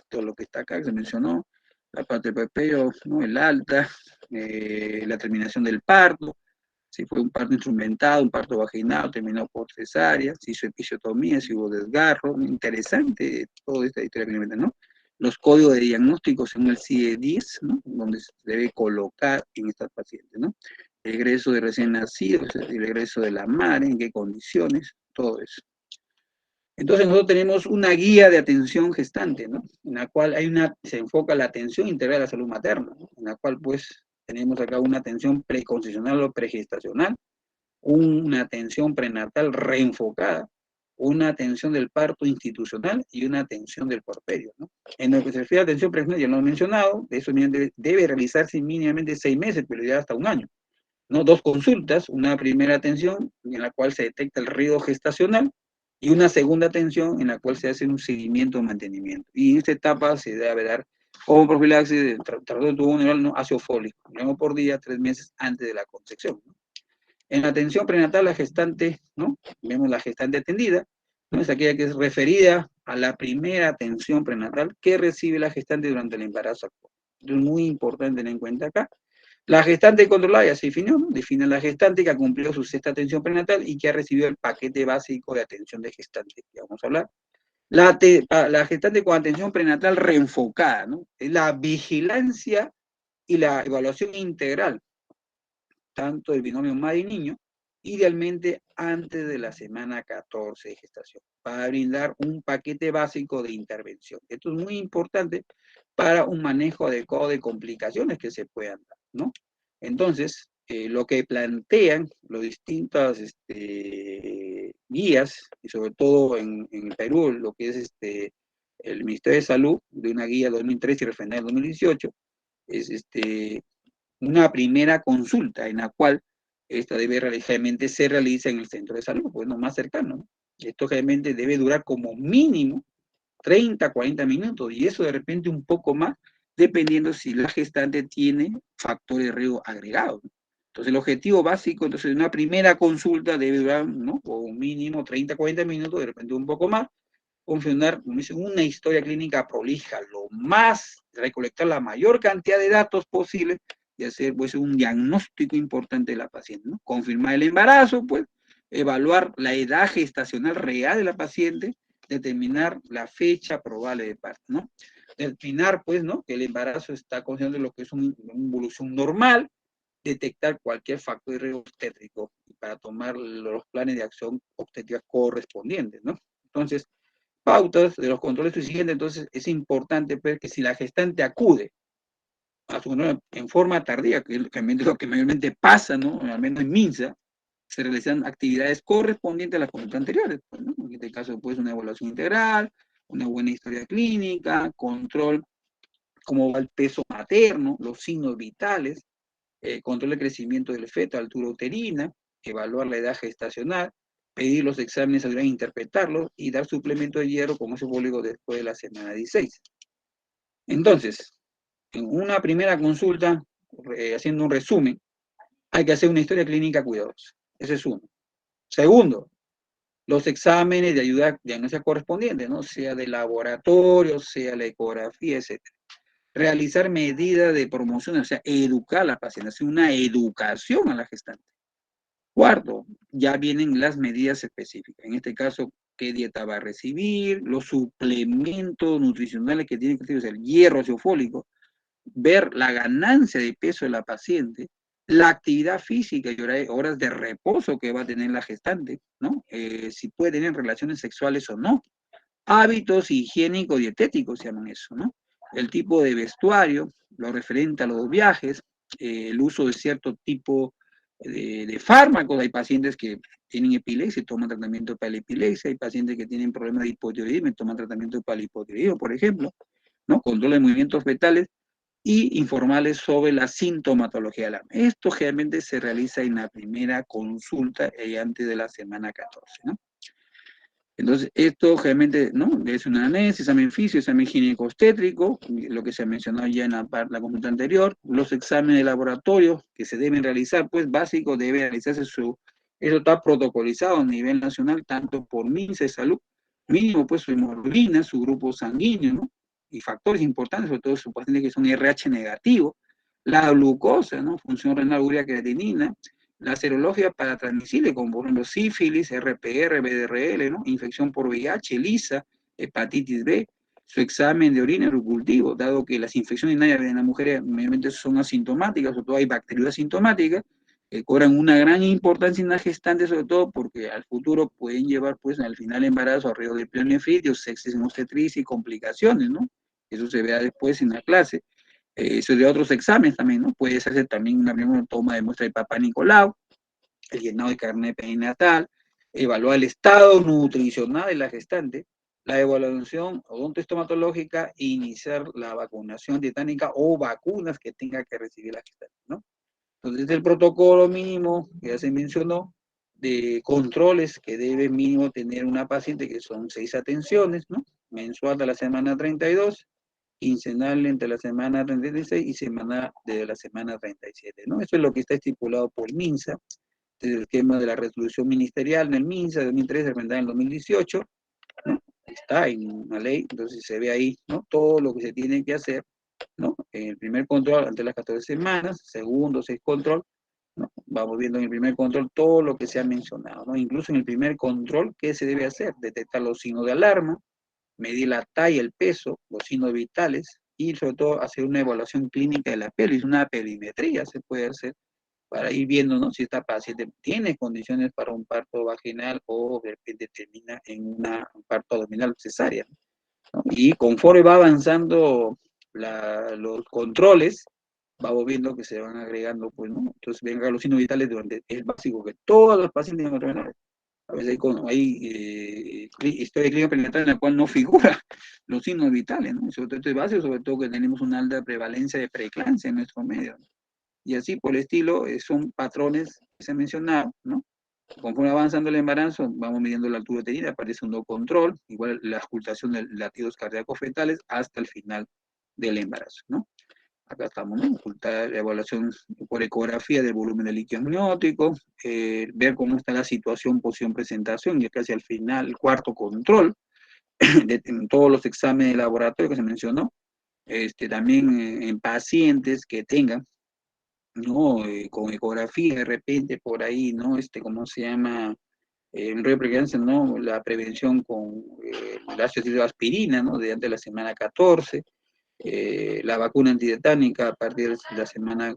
Todo lo que está acá, que se mencionó, la parte del puerperio, ¿no? El alta, la terminación del parto, si fue un parto instrumentado, un parto vaginal, terminó por cesárea, si hizo episiotomía, si hubo desgarro, interesante toda esta historia clínica, ¿no? Los códigos de diagnóstico según el CIE-10, ¿no? Donde se debe colocar en estas pacientes, ¿no? El egreso de recién nacidos, el egreso de la madre, en qué condiciones, todo eso. Entonces nosotros tenemos una guía de atención gestante, ¿no? En la cual se enfoca la atención integral a la salud materna, ¿no? En la cual pues tenemos acá una atención preconcepcional o pregestacional, una atención prenatal reenfocada, una atención del parto institucional y una atención del puerperio, ¿no? En lo que se refiere a atención prenatal, ya lo he mencionado, eso debe realizarse mínimamente 6 meses, pero ya hasta un año, ¿no? 2 consultas, una primera atención en la cual se detecta el riesgo gestacional y una segunda atención en la cual se hace un seguimiento o mantenimiento. Y en esta etapa se debe dar como profilaxis de tratamiento de tubo neural, ¿no? Ácido fólico, 1 por día, 3 meses antes de la concepción, ¿no? En la atención prenatal, la gestante, ¿no? Vemos la gestante atendida, ¿no? Es aquella que es referida a la primera atención prenatal que recibe la gestante durante el embarazo actual. Es muy importante tener en cuenta acá. La gestante controlada ya se definió, ¿no? Define a la gestante que ha cumplido su 6ª atención prenatal y que ha recibido el paquete básico de atención de gestante, que vamos a hablar. La gestante con atención prenatal reenfocada, ¿no? Es la vigilancia y la evaluación integral tanto del binomio madre y niño, idealmente antes de la semana 14 de gestación, para brindar un paquete básico de intervención. Esto es muy importante para un manejo adecuado de complicaciones que se puedan dar, ¿no? Entonces, lo que plantean los distintas guías, y sobre todo en Perú, lo que es el Ministerio de Salud, de una guía 2013 y referendal 2018, es una primera consulta en la cual esta realmente se realiza en el centro de salud, pues no más cercano, ¿no? Esto realmente debe durar como mínimo 30, 40 minutos, y eso de repente un poco más, dependiendo si la gestante tiene factores de riesgo agregados, ¿no? Entonces el objetivo básico, entonces una primera consulta debe durar, ¿no? Como mínimo 30, 40 minutos, de repente un poco más, confirmar una historia clínica prolija, recolectar la mayor cantidad de datos posible y hacer pues un diagnóstico importante de la paciente, ¿no? Confirmar el embarazo, pues, evaluar la edad gestacional real de la paciente, determinar la fecha probable de parto, ¿no? Determinar, pues, ¿no? Que el embarazo está considerando lo que es una evolución normal, detectar cualquier factor de riesgo obstétrico para tomar los planes de acción obstétrica correspondientes, ¿no? Entonces, pautas de los controles siguientes, entonces es importante ver que si la gestante acude a su control en forma tardía, que es lo que mayormente pasa, ¿no? Al menos en MINSA, se realizan actividades correspondientes a las consultas anteriores, pues, ¿no? En este caso, pues, una evaluación integral, una buena historia clínica, control, cómo va el peso materno, los signos vitales, control de crecimiento del feto, altura uterina, evaluar la edad gestacional, pedir los exámenes, ayudar a interpretarlos y dar suplemento de hierro como ese fólico después de la semana 16. Entonces, en una primera consulta, haciendo un resumen, hay que hacer una historia clínica cuidadosa. Ese es uno. Segundo, los exámenes de ayuda diagnóstica correspondiente, ¿no? Sea de laboratorio, sea la ecografía, etc. Realizar medidas de promoción, o sea, educar a la paciente, hacer una educación a la gestante. Cuarto, ya vienen las medidas específicas. En este caso, qué dieta va a recibir, los suplementos nutricionales que tiene que recibir, o sea, el hierro ácido fólico, ver la ganancia de peso de la paciente, la actividad física y horas de reposo que va a tener la gestante, ¿no? Si puede tener relaciones sexuales o no. Hábitos higiénico-dietéticos se llaman eso, ¿no? El tipo de vestuario, lo referente a los viajes, el uso de cierto tipo de fármacos. Hay pacientes que tienen epilepsia y toman tratamiento para la epilepsia, hay pacientes que tienen problemas de hipotiroidismo y toman tratamiento para el hipotiroidismo, por ejemplo, ¿no? Control de movimientos fetales y informarles sobre la sintomatología de la. Esto generalmente se realiza en la primera consulta antes de la semana 14, ¿no? Entonces, esto realmente, ¿no? Es un anés, examen físico, examen gineco-obstétrico, lo que se ha mencionado ya en la consulta anterior, los exámenes de laboratorio que se deben realizar, pues básico, debe realizarse eso está protocolizado a nivel nacional, tanto por MINSA de Salud, mínimo pues su hemoglobina, su grupo sanguíneo, ¿no? Y factores importantes, sobre todo sus pacientes que son RH negativo, la glucosa, ¿no? Función renal, urea, creatinina, la serología para transmisible, como por ejemplo sífilis, RPR, BDRL, ¿no? Infección por VIH, LISA, hepatitis B, su examen de orina y cultivo, dado que las infecciones urinarias en las mujeres obviamente son asintomáticas, sobre todo hay bacterias asintomáticas, que cobran una gran importancia en la gestante, sobre todo porque al futuro pueden llevar, pues, al final embarazo, a riesgo de pionefritis, sepsis en obstetricia y complicaciones, ¿no? Eso se vea después en la clase. Eso de otros exámenes también, ¿no? Puede hacerse también una primera toma de muestra de Papá Nicolau, el llenado de carnet perinatal, evaluar el estado nutricional de la gestante, la evaluación odontoestomatológica e iniciar la vacunación dietánica o vacunas que tenga que recibir la gestante, ¿no? Entonces, el protocolo mínimo que ya se mencionó de controles que debe mínimo tener una paciente, que son 6 atenciones, ¿no? Mensual de la semana 32, quincenal entre la semana 36 y semanal de la semana 37, ¿no? Eso es lo que está estipulado por MINSA, el esquema de la resolución ministerial en el MINSA de 2013, recomendada en el 2018, ¿no? Está en una ley, entonces se ve ahí, ¿no? Todo lo que se tiene que hacer, ¿no? El primer control ante las 14 semanas, segundo, 6 control, ¿no? Vamos viendo en el primer control todo lo que se ha mencionado, ¿no? Incluso en el primer control, ¿qué se debe hacer? Detectar los signos de alarma, medir la talla, el peso, los signos vitales, y sobre todo hacer una evaluación clínica de la pelvis, una perimetría se puede hacer, para ir viendo, ¿no? Si esta paciente tiene condiciones para un parto vaginal o de repente termina en un parto abdominal cesárea, ¿no? Y conforme va avanzando los controles, vamos viendo que se van agregando, pues, ¿no? Entonces, venga los signos vitales durante, es básico que todos los pacientes tienen control. A veces hay historia clínica perinatal en la cual no figura los signos vitales, ¿no? Sobre todo esto es básico, sobre todo que tenemos una alta prevalencia de preeclampsia en nuestro medio, ¿no? Y así por el estilo, son patrones que se han mencionado, ¿no? Conforme avanzando el embarazo, vamos midiendo la altura uterina, aparece un nuevo control, igual la ocultación de latidos cardíacos fetales hasta el final del embarazo, ¿no? Acá estamos, ¿no? Ocultar la evaluación por ecografía del volumen del líquido amniótico, ver cómo está la situación, posición, presentación, y acá hacia el final, el cuarto control, en todos los exámenes de laboratorio que se mencionó, también en pacientes que tengan, ¿no? Con ecografía de repente por ahí, ¿no? ¿Cómo se llama? En repregancia, ¿no? La prevención con el ácido de aspirina, ¿no? De antes de la semana 14, la vacuna antitetánica a partir de la semana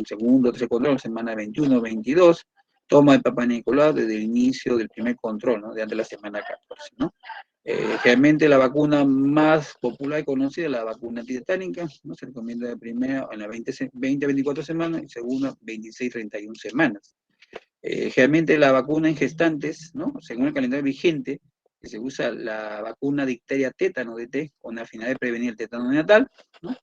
segundo, tercer control, semana 21, 22, toma de Papá Nicolau desde el inicio del primer control, ¿no? De antes de la semana 14, ¿no? Realmente la vacuna más popular y conocida es la vacuna antitetánica, ¿no? Se recomienda de primera en las 20 a 24 semanas y segunda 26 a 31 semanas. Realmente la vacuna en gestantes, ¿no? Según el calendario vigente, que se usa la vacuna difteria tétano DT con la finalidad de prevenir el tétano neonatal, ¿no? De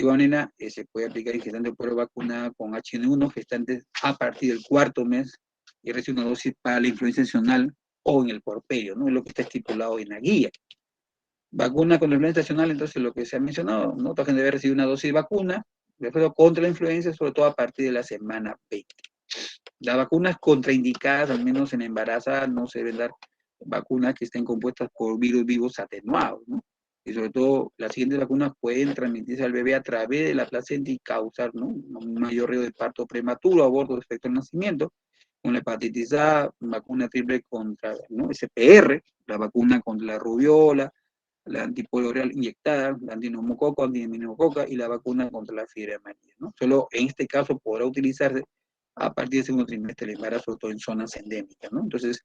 igual manera, se puede aplicar en gestantes por vacuna con H1N1 gestantes a partir del cuarto mes y recibe una dosis para la influenza estacional o en el porperio, ¿no? Es lo que está estipulado en la guía. Vacuna contra la influenza estacional, entonces lo que se ha mencionado, ¿no? La gente debe recibir una dosis de vacuna, de contra la influenza, sobre todo a partir de la semana 20. Las vacunas contraindicadas, al menos en embarazadas, no se deben dar vacunas que estén compuestas por virus vivos atenuados, ¿no? Y sobre todo, las siguientes vacunas pueden transmitirse al bebé a través de la placenta y causar, ¿no? Un mayor riesgo de parto prematuro, aborto respecto al nacimiento, con la hepatitis A, vacuna triple contra, ¿no? SPR, la vacuna contra la rubiola, la antipolio oral inyectada, la antineumococco, antimeningococa y la vacuna contra la fiebre amarilla, ¿no? Solo en este caso podrá utilizarse a partir del segundo trimestre del embarazo, sobre todo en zonas endémicas, ¿no? Entonces,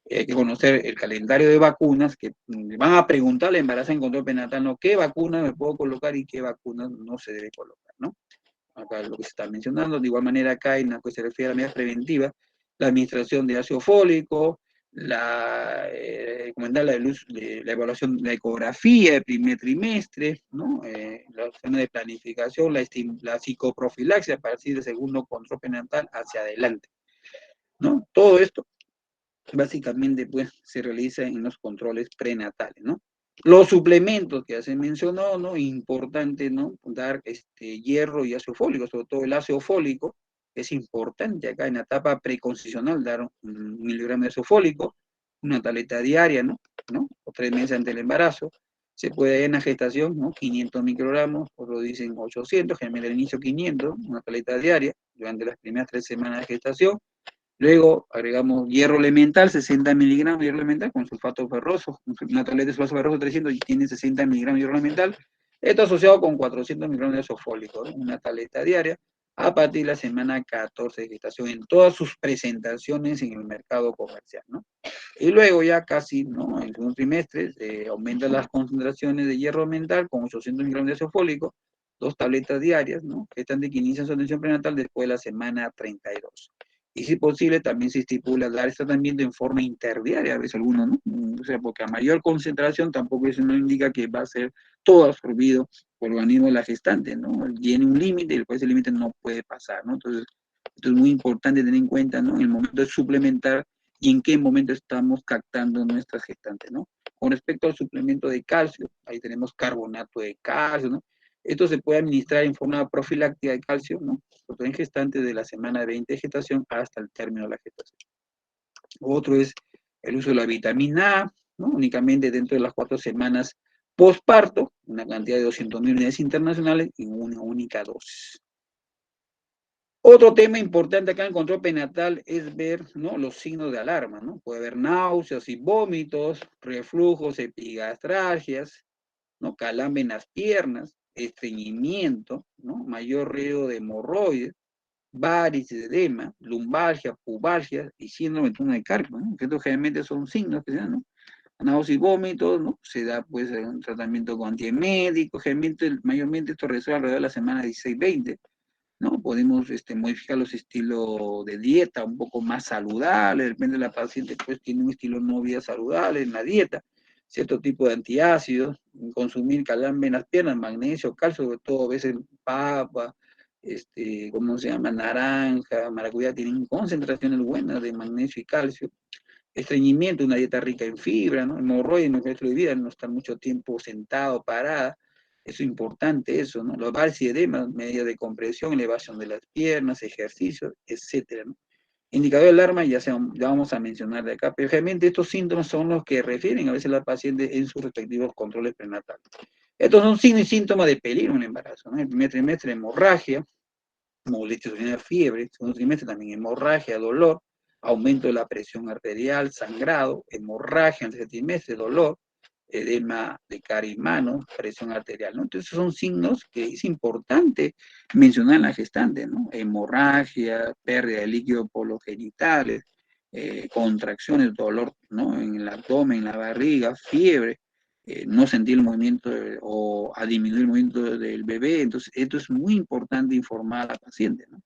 hay que conocer el calendario de vacunas, que van a preguntarle al embarazo en control prenatal, ¿no? ¿Qué vacuna me puedo colocar y qué vacuna no se debe colocar, ¿no? Acá es lo que se está mencionando. De igual manera, acá en lo que se refiere a la medida preventiva, la administración de ácido fólico, recomendar la evaluación de la ecografía del primer trimestre, ¿no? La opción de planificación, la psicoprofilaxia a partir del segundo control prenatal hacia adelante, ¿no? Todo esto básicamente pues se realiza en los controles prenatales, ¿no? Los suplementos que ya se mencionó, ¿no? Importante, ¿no? Dar hierro y ácido fólico, sobre todo el ácido fólico, es importante acá en la etapa preconcepcional dar 1 miligramo de ácido fólico, una tableta diaria, ¿no? O 3 meses antes del embarazo. Se puede en la gestación, ¿no? 500 microgramos, otros dicen 800, generalmente al inicio 500, una tableta diaria durante las primeras 3 semanas de gestación. Luego agregamos hierro elemental, 60 miligramos de hierro elemental con sulfato ferroso, una tableta de sulfato ferroso 300 y tiene 60 miligramos de hierro elemental. Esto asociado con 400 miligramos de ácido fólico, ¿no? Una tableta diaria a partir de la semana 14 de gestación en todas sus presentaciones en el mercado comercial, ¿no? Y luego ya casi, ¿no? En el segundo trimestre aumentan las concentraciones de hierro elemental con 800 miligramos de ácido fólico, 2 tabletas diarias, ¿no? Que están de que inician su atención prenatal después de la semana 32. Y si posible, también se estipula dar este tratamiento en forma interdiaria, a veces algunos, ¿no? O sea, porque a mayor concentración tampoco eso no indica que va a ser todo absorbido por el organismo de la gestante, ¿no? Tiene un límite y después ese límite no puede pasar, ¿no? Entonces, esto es muy importante tener en cuenta, ¿no? En el momento de suplementar y en qué momento estamos captando nuestras gestantes, ¿no? Con respecto al suplemento de calcio, ahí tenemos carbonato de calcio, ¿no? Esto se puede administrar en forma profiláctica de calcio, ¿no? En gestantes de la semana 20 de gestación hasta el término de la gestación. Otro es el uso de la vitamina A, ¿no? Únicamente dentro de las 4 semanas postparto, una cantidad de 200.000 unidades internacionales y una única dosis. Otro tema importante acá en el control prenatal es ver, ¿no? Los signos de alarma, ¿no? Puede haber náuseas y vómitos, reflujos, epigastralgias, ¿no? Calambre en las piernas, estreñimiento, ¿no? Mayor riesgo de hemorroides, varices, edema, lumbalgia, pubalgia y síndrome de túnel carpio, ¿no? Que estos generalmente son signos que se dan, ¿no? Náuseas y vómitos, ¿no? Se da pues un tratamiento con antieméticos, generalmente, mayormente esto resuelve alrededor de la semana 16-20, ¿no? Podemos modificar los estilos de dieta un poco más saludable, depende de la paciente, pues tiene un estilo no vida saludable en la dieta, cierto tipo de antiácidos, consumir calambre en las piernas, magnesio, calcio, sobre todo a veces papa, ¿cómo se llama? Naranja, maracuyá, tienen concentraciones buenas de magnesio y calcio. Estreñimiento, una dieta rica en fibra, ¿no? Hemorroides, nuestro estilo de vida, no estar mucho tiempo sentado, parada. Eso es importante, eso, ¿no? Los varices y edemas, medidas de compresión, elevación de las piernas, ejercicios, etcétera, ¿no? Indicador de alarma, ya vamos a mencionar de acá, pero realmente estos síntomas son los que refieren a veces la paciente en sus respectivos controles prenatales. Estos son signos y síntomas de peligro en el embarazo, ¿no? El primer trimestre, hemorragia, molestias urinarias, fiebre, segundo trimestre también hemorragia, dolor, aumento de la presión arterial, sangrado, hemorragia en el tercer trimestre, dolor, edema de cara y mano, presión arterial, ¿no? Entonces son signos que es importante mencionar en la gestante, ¿no? Hemorragia, pérdida de líquido por los genitales, contracciones, dolor, ¿no? En el abdomen, en la barriga, fiebre, no sentir el movimiento o a disminuir el movimiento del bebé. Entonces, esto es muy importante informar a la paciente, ¿no?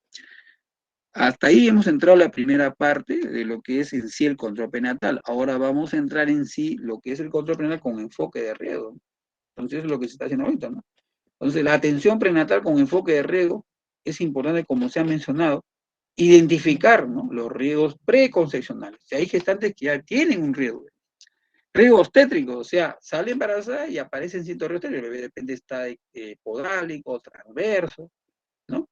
Hasta ahí hemos entrado a la primera parte de lo que es en sí el control prenatal. Ahora vamos a entrar en sí lo que es el control prenatal con enfoque de riesgo. Entonces, es lo que se está haciendo ahorita, ¿no? Entonces, la atención prenatal con enfoque de riesgo es importante, como se ha mencionado, identificar, ¿no? Los riesgos preconcepcionales. Si hay gestantes que ya tienen un riesgo, riesgo obstétrico, o sea, sale embarazada y aparecen ciertos riesgos obstétricos, el bebé de repente está podálico, transverso, ¿no?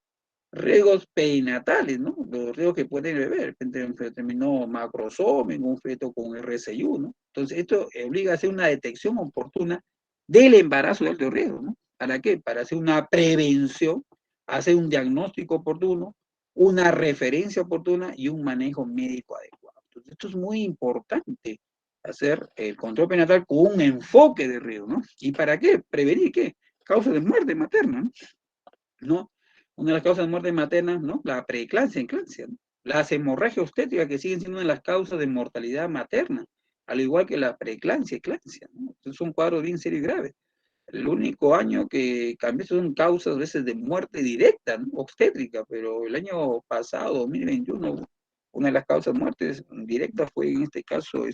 Riesgos perinatales, ¿no? Los riesgos que puede tener el bebé, de repente un feto terminó macrosómico, un feto con RSI1, ¿no? Entonces, esto obliga a hacer una detección oportuna del embarazo de alto riesgo, ¿no? ¿Para qué? Para hacer una prevención, hacer un diagnóstico oportuno, una referencia oportuna y un manejo médico adecuado. Entonces, esto es muy importante, hacer el control perinatal con un enfoque de riesgo, ¿no? ¿Y para qué? Prevenir, ¿qué? Causas de muerte materna, ¿no? ¿No? Una de las causas de muerte materna, ¿no? La preeclampsia, eclampsia, ¿no? Las hemorragias obstétricas que siguen siendo una de las causas de mortalidad materna, al igual que la preeclampsia, eclampsia, ¿no? Entonces son cuadros bien serios y graves. El único año que cambió son causas a veces de muerte directa, ¿no? Obstétrica, pero el año pasado, 2021, una de las causas de muertes directas fue en este caso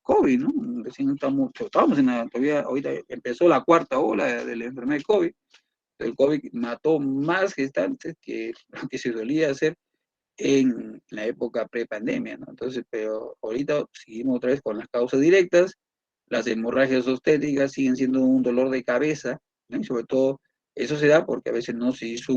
COVID, ¿no? Recién estamos en todavía, ahorita empezó la 4ª ola de la enfermedad de COVID. El COVID mató más gestantes que lo que se solía hacer en la época pre-pandemia, ¿no? Entonces, pero ahorita seguimos otra vez con las causas directas, las hemorragias obstétricas siguen siendo un dolor de cabeza, ¿no? Y sobre todo, eso se da porque a veces no se hizo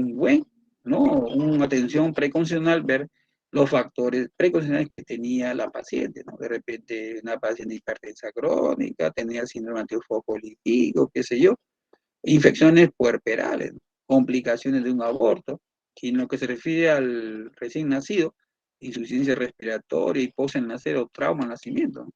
¿no? Una atención preconcepcional, ver los factores preconcepcionales que tenía la paciente, ¿no? De repente, una paciente hipertensa crónica, tenía síndrome antiofosfolípico, qué sé yo, infecciones puerperales, ¿no? Complicaciones de un aborto, y en lo que se refiere al recién nacido, insuficiencia respiratoria, hipoxia al nacer o trauma al nacimiento, ¿no?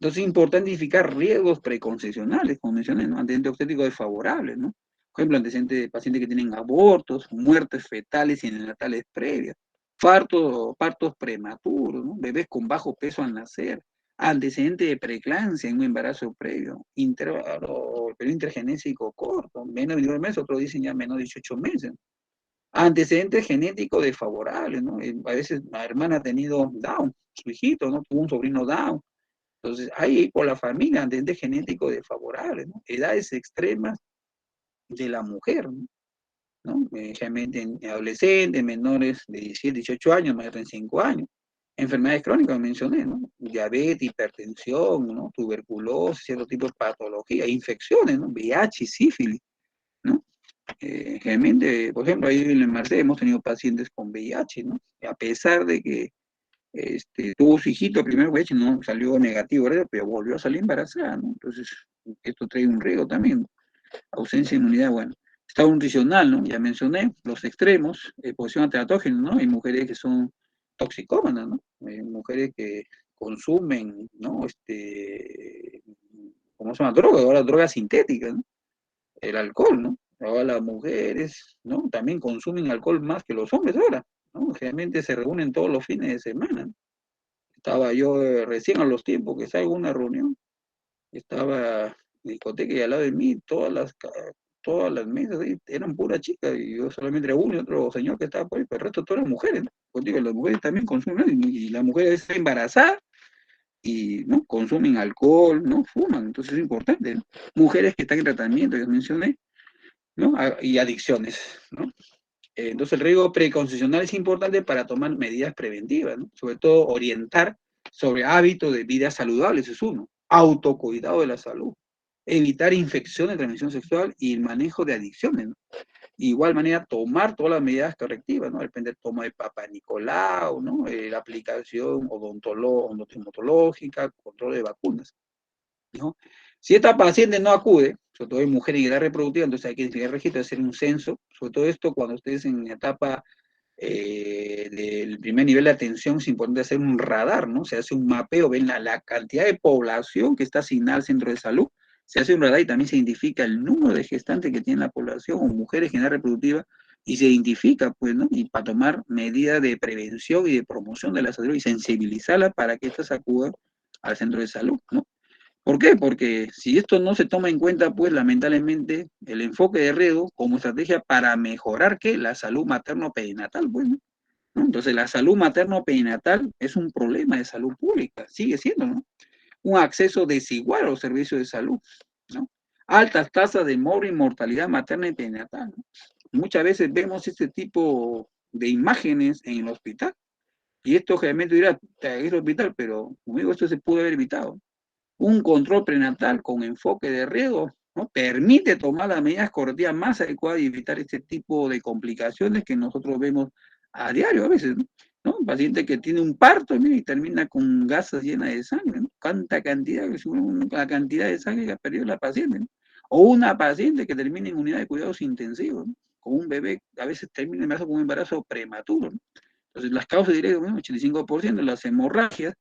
Entonces es importante identificar riesgos preconcepcionales, como mencioné, ¿no? Antecedentes obstétricos desfavorables, ¿no? Por ejemplo, antecedentes de pacientes que tienen abortos, muertes fetales y nenatales previas, partos prematuros, ¿no? Bebés con bajo peso al nacer, antecedente de preeclampsia en un embarazo previo, periodo intergenésico corto, menos de 9 meses, otros dicen ya menos de 18 meses. Antecedentes genéticos desfavorables, ¿no? A veces la hermana ha tenido Down, su hijito, ¿no? Tuvo un sobrino Down. Entonces, hay por la familia antecedentes genéticos desfavorables, ¿no? Edades extremas de la mujer, ¿no? Generalmente en adolescentes, menores de 17, 18 años, mayores de 5 años. Enfermedades crónicas, mencioné, ¿no? Diabetes, hipertensión, ¿no? Tuberculosis, cierto tipo de patología, infecciones, ¿no? VIH, sífilis, ¿no? Generalmente, por ejemplo, ahí en el Marcel hemos tenido pacientes con VIH, ¿no? A pesar de que tuvo su hijito primero, VIH, no salió negativo, ¿verdad? Pero volvió a salir embarazada, ¿no? Entonces, esto trae un riesgo también, ¿no? Ausencia de inmunidad, bueno. Estado nutricional, ¿no? Ya mencioné, los extremos, exposición a teratógenos, ¿no? Hay mujeres que son toxicómanas, ¿no? Hay mujeres que consumen, ¿no? ¿Cómo se llama? Drogas, ahora drogas sintéticas, ¿no? El alcohol, ¿no? Ahora las mujeres, ¿no? También consumen alcohol más que los hombres ahora, ¿no? Generalmente se reúnen todos los fines de semana, ¿no? Estaba yo recién a los tiempos que salgo a una reunión, estaba en discoteca y al lado de mí todas las mesas ahí eran puras chicas y yo solamente era uno y otro señor que estaba por ahí, pero el resto todas eran mujeres, ¿no? Pues digo, las mujeres también consumen y las mujeres están embarazadas y ¿no? Consumen alcohol, ¿no? Fuman, entonces es importante, ¿no? Mujeres que están en tratamiento, ya mencioné, ¿no? Y adicciones, ¿no? Entonces el riesgo preconcepcional es importante para tomar medidas preventivas, ¿no? Sobre todo orientar sobre hábitos de vida saludables, es uno. Autocuidado de la salud. Evitar infecciones de transmisión sexual y el manejo de adicciones, ¿no? Igual manera, tomar todas las medidas correctivas, ¿no? Depende del toma de Papa Nicolau, ¿no? La aplicación odontológica, control de vacunas, ¿no? Si esta paciente no acude, sobre todo en mujeres en edad reproductiva, entonces hay que identificar el registro, hacer un censo, sobre todo esto cuando ustedes en etapa del primer nivel de atención es importante hacer un radar, ¿no? Se hace un mapeo, ven la cantidad de población que está asignada al centro de salud, se hace un radar y también se identifica el número de gestantes que tiene la población o mujeres en edad reproductiva y se identifica, pues, ¿no? Y para tomar medidas de prevención y de promoción de la salud y sensibilizarla para que éstas acudan al centro de salud, ¿no? ¿Por qué? Porque si esto no se toma en cuenta, pues lamentablemente el enfoque de riesgo como estrategia para mejorar ¿qué? La salud materno-perinatal, pues, ¿no? Entonces la salud materno-perinatal es un problema de salud pública, sigue siendo, ¿no? Un acceso desigual a los servicios de salud, ¿no? Altas tasas de mortalidad materna y perinatal, ¿no? Muchas veces vemos este tipo de imágenes en el hospital y esto generalmente dirá, es el hospital, pero como digo, esto se pudo haber evitado. Un control prenatal con enfoque de riesgo, ¿no? Permite tomar las medidas correctivas más adecuadas y evitar este tipo de complicaciones que nosotros vemos a diario a veces, ¿no? Un paciente que tiene un parto y termina con gasas llenas de sangre, ¿no? ¿Cuánta cantidad? La cantidad de sangre que ha perdido la paciente, ¿no? O una paciente que termina en unidad de cuidados intensivos, ¿no? Con un bebé, a veces termina en con un embarazo prematuro, ¿no? Entonces, las causas directas, ¿no? 85%, las hemorragias,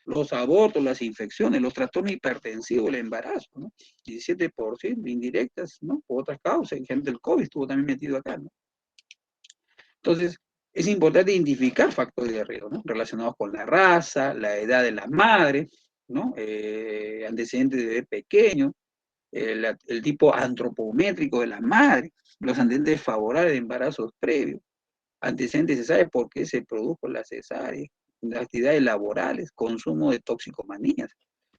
los abortos, las infecciones, los trastornos hipertensivos, el embarazo, ¿no? 17% indirectas, ¿no? Por otras causas, gente del COVID estuvo también metido acá, ¿no? Entonces, es importante identificar factores de riesgo, ¿no? Relacionados con la raza, la edad de la madre, ¿no? Antecedentes de bebé pequeño, el tipo antropométrico de la madre, los antecedentes favorables de embarazos previos, antecedentes, se sabe por qué se produjo la cesárea, actividades laborales, consumo de toxicomanías.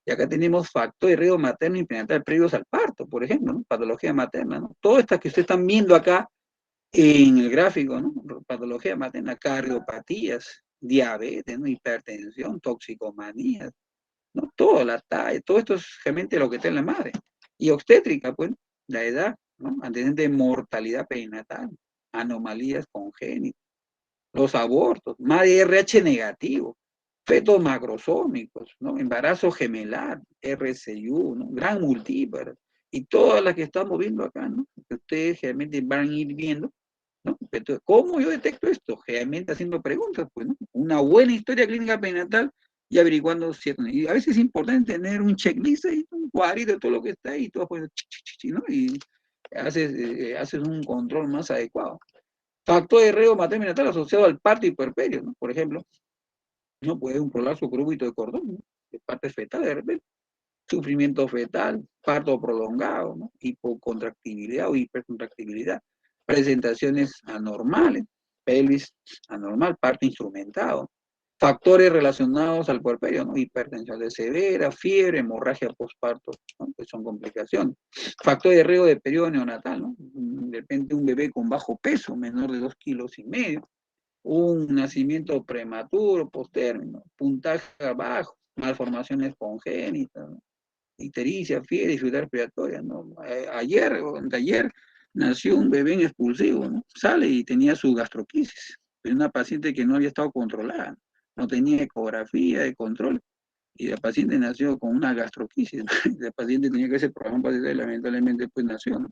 Y acá tenemos factores de riesgo materno y prenatal previos al parto, por ejemplo, ¿no? Patología materna, ¿no? Todas estas que ustedes están viendo acá En el gráfico, ¿no? Patología materna, cardiopatías, diabetes, ¿no? Hipertensión, toxicomanías, ¿no? Todo, la talla, todo esto es realmente lo que está en la madre. Y obstétrica, pues, la edad, ¿no? Antecedentes de mortalidad perinatal, anomalías congénitas, los abortos, madre RH negativo, fetos macrosómicos, ¿no? Embarazo gemelar, RCU, ¿no? Gran multípara, y todas las que estamos viendo acá, ¿no? Que ustedes realmente van a ir viendo, ¿no? Entonces, ¿cómo yo detecto esto? Realmente haciendo preguntas, pues, ¿no? Una buena historia clínica perinatal y averiguando cierto. Y a veces es importante tener un checklist y un cuadrito de todo lo que está ahí, y todo pues, ¿no? Y haces un control más adecuado. Factor de riesgo materno-neonatal asociado al parto y puerperio, ¿no? Por ejemplo, no puede un prolapso crúbito de cordón, ¿no? De parte fetal de repente, sufrimiento fetal, parto prolongado, ¿no? Hipocontractibilidad o hipercontractibilidad, presentaciones anormales, pelvis anormal, parto instrumentado, factores relacionados al puerperio, ¿no? Hipertensión de severa, fiebre, hemorragia postparto, ¿no? Que son complicaciones. Factor de riesgo de periodo neonatal, ¿no? De repente un bebé con bajo peso, menor de 2,5 kilos, un nacimiento prematuro, postérmino, puntaje bajo, malformaciones congénitas, ¿no? Ictericia, fiebre, dificultad respiratoria, ¿no? Ayer o anteayer nació un bebé expulsivo, ¿no? Sale y tenía su gastroquisis, una paciente que no había estado controlada, no tenía ecografía de control, y la paciente nació con una gastroquisis, ¿no? La paciente tenía que ser programa paciente y lamentablemente pues nació, ¿no?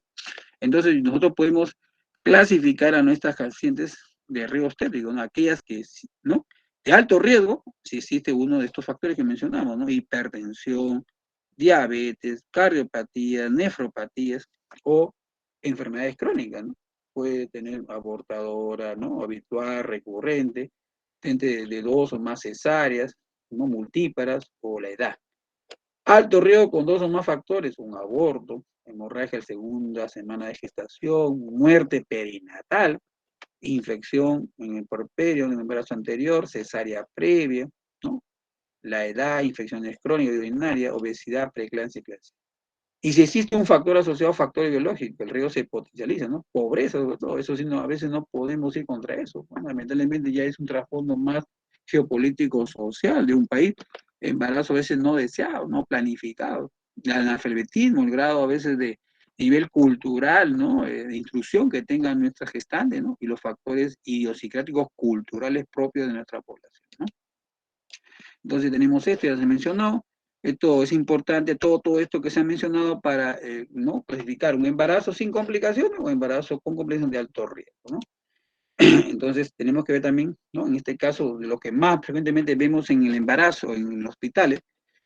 Entonces nosotros podemos clasificar a nuestras pacientes de riesgo obstétrico, ¿no? Aquellas que, ¿no? De alto riesgo, si existe uno de estos factores que mencionamos, ¿no? Hipertensión, diabetes, cardiopatías, nefropatías o enfermedades crónicas, ¿no? Puede tener abortadora, ¿no? Habitual, recurrente, gente de 2 o más cesáreas, ¿no? Multíparas o la edad. Alto riesgo con 2 o más factores, un aborto, hemorragia en segunda semana de gestación, muerte perinatal, infección en el puerperio, en el embarazo anterior, cesárea previa, ¿no? La edad, infecciones crónicas y urinarias, obesidad, preeclampsia y eclampsia. Y si existe un factor asociado a factores biológicos, el riesgo se potencializa, ¿no? Pobreza, sobre todo, eso sí, no, a veces no podemos ir contra eso. Fundamentalmente ya es un trasfondo más geopolítico social de un país, embarazo a veces no deseado, no planificado, el analfabetismo, el grado a veces de nivel cultural, ¿no? De instrucción que tengan nuestras gestantes, ¿no? Y los factores idiosincráticos culturales propios de nuestra población, ¿no? Entonces tenemos esto, ya se mencionó, esto es importante, todo esto que se ha mencionado para ¿no? clasificar un embarazo sin complicaciones o embarazo con complicaciones de alto riesgo, ¿no? Entonces tenemos que ver también, ¿no? En este caso, lo que más frecuentemente vemos en el embarazo, en los hospitales,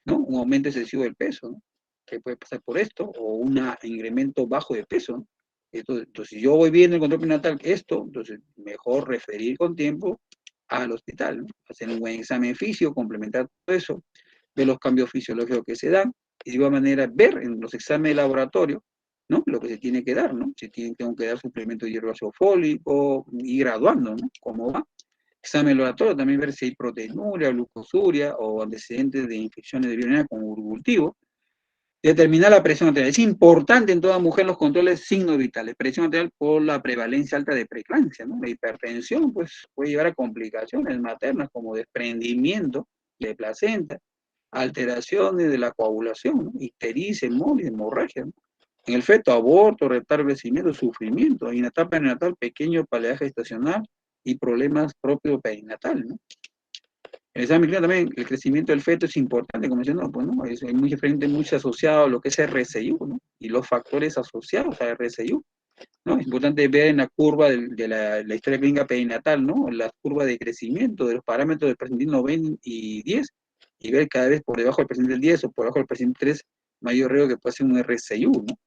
¿no? Un aumento excesivo del peso, ¿no? Que puede pasar por esto, o un incremento bajo de peso, ¿no? Entonces, si yo voy viendo el control prenatal esto, entonces mejor referir con tiempo al hospital, ¿no? Hacer un buen examen físico, complementar todo eso, ver los cambios fisiológicos que se dan, y de igual manera ver en los exámenes de laboratorio, ¿no? Lo que se tiene que dar, ¿no? Si tengo que dar suplemento de hierro ácido fólico, y graduando, ¿no? ¿Cómo va? Examen laboratorio, también ver si hay proteinuria, glucosuria o antecedentes de infecciones de vía urinaria con cultivo. Determinar la presión arterial. Es importante en toda mujer los controles signos vitales. Presión arterial por la prevalencia alta de preeclampsia, ¿no? La hipertensión, pues, puede llevar a complicaciones maternas como desprendimiento de placenta, alteraciones de la coagulación, ¿no? Ictericia, hemolis, hemorragia, ¿no? En el feto, aborto, retardo, crecimiento, sufrimiento. En la etapa perinatal, pequeño paleaje gestacional y problemas propios perinatal, ¿no? El examen clínico también, el crecimiento del feto es importante, como mencionó, pues, ¿no? Es muy diferente, muy asociado a lo que es RCIU, ¿no? Y los factores asociados a RCIU, ¿no? Es importante ver en la curva de la historia clínica perinatal, ¿no? La curva de crecimiento de los parámetros del percentil 90 y 10, y ver cada vez por debajo del percentil 10 o por debajo del percentil 3, mayor riesgo que puede ser un RCIU, ¿no?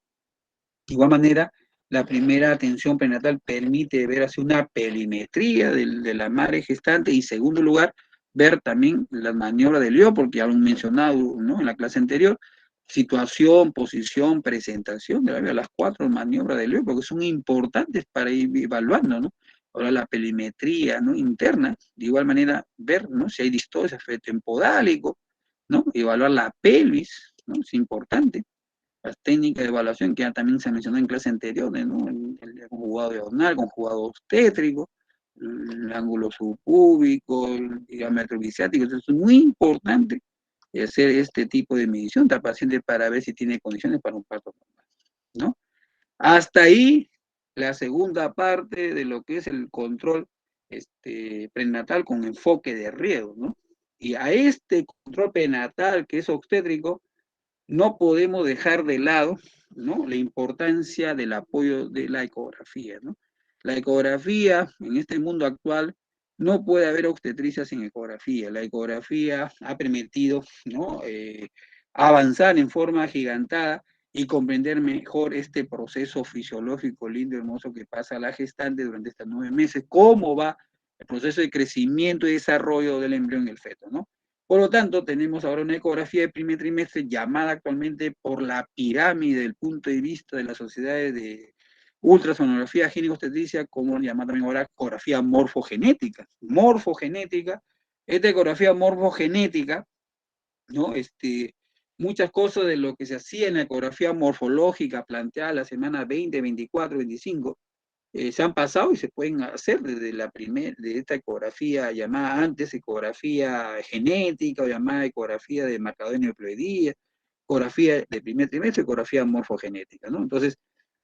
De igual manera, la primera atención prenatal permite ver así una perimetría de la madre gestante, y segundo lugar, ver también las maniobras del lío, porque ya lo han mencionado, ¿no? En la clase anterior, situación, posición, presentación de las 4 maniobras del lío, porque son importantes para ir evaluando, ¿no? Ahora la perimetría, ¿no? Interna, de igual manera ver, ¿no? Si hay distosia feto-empodálico, ¿no? Evaluar la pelvis, ¿no? Es importante. Las técnicas de evaluación que ya también se mencionó en clase anterior, ¿no? ya con jugado diagonal, con jugado obstétrico, el ángulo subpúbico, el diámetro biciático. Entonces es muy importante hacer este tipo de medición al paciente para ver si tiene condiciones para un parto normal, ¿no? Hasta ahí la segunda parte de lo que es el control prenatal con enfoque de riesgo, ¿no? Y a este control prenatal que es obstétrico, no podemos dejar de lado, ¿no?, la importancia del apoyo de la ecografía, ¿no? La ecografía, en este mundo actual, no puede haber obstetricia sin ecografía. La ecografía ha permitido, ¿no?, avanzar en forma agigantada y comprender mejor este proceso fisiológico lindo, hermoso que pasa a la gestante durante estos 9 meses, cómo va el proceso de crecimiento y desarrollo del embrión en el feto, ¿no? Por lo tanto, tenemos ahora una ecografía de primer trimestre llamada actualmente por la pirámide del punto de vista de las sociedades de ultrasonografía ginecobstetricia, como llamada también ahora ecografía morfogenética. Morfogenética, esta ecografía morfogenética, ¿no? Muchas cosas de lo que se hacía en la ecografía morfológica planteada la semana 20, 24, 25, se han pasado y se pueden hacer desde de esta ecografía llamada antes ecografía genética o llamada ecografía de marcador de neoploidía, ecografía de primer trimestre, ecografía morfogenética, ¿no? Entonces,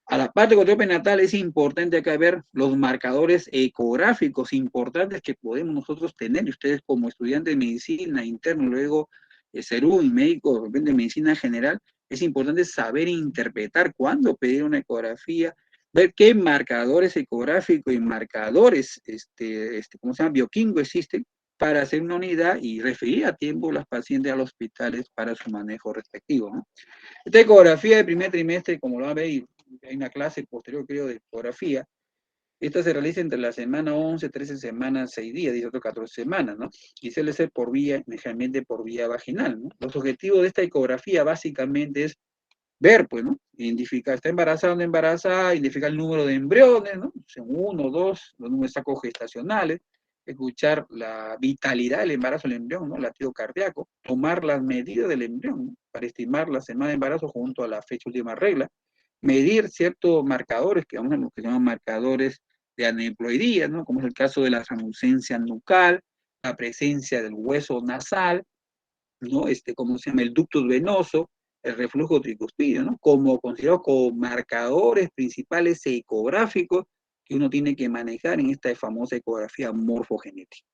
a la parte de control prenatal es importante acá ver los marcadores ecográficos importantes que podemos nosotros tener, y ustedes como estudiantes de medicina, interno, luego SERU y médico de medicina general, es importante saber interpretar cuándo pedir una ecografía, ver qué marcadores ecográficos y marcadores, ¿cómo se llama?, bioquímicos existen para hacer una unidad y referir a tiempo a las pacientes a los hospitales para su manejo respectivo, ¿no? Esta ecografía de primer trimestre, como lo van a ver, hay una clase posterior, creo, de ecografía. Esta se realiza entre la semana 11, 13 semanas, 6 días, 18, 14 semanas, ¿no? Y suele ser por vía, generalmente por vía vaginal, ¿no? Los objetivos de esta ecografía básicamente es ver, pues, ¿no?, identificar, está embarazada o no embarazada, identificar el número de embriones, ¿no?, uno, dos, los números sacogestacionales, escuchar la vitalidad del embarazo del embrión, ¿no?, latido cardíaco, tomar las medidas del embrión, ¿no?, para estimar la semana de embarazo junto a la fecha última regla, medir ciertos marcadores, que vamos a lo que se llaman marcadores de aneuploidía, ¿no?, como es el caso de la translucencia nucal, la presencia del hueso nasal, ¿no?, ¿cómo se llama?, el ductus venoso, el reflujo tricuspidio, ¿no?, como considerado como marcadores principales ecográficos que uno tiene que manejar en esta famosa ecografía morfogenética.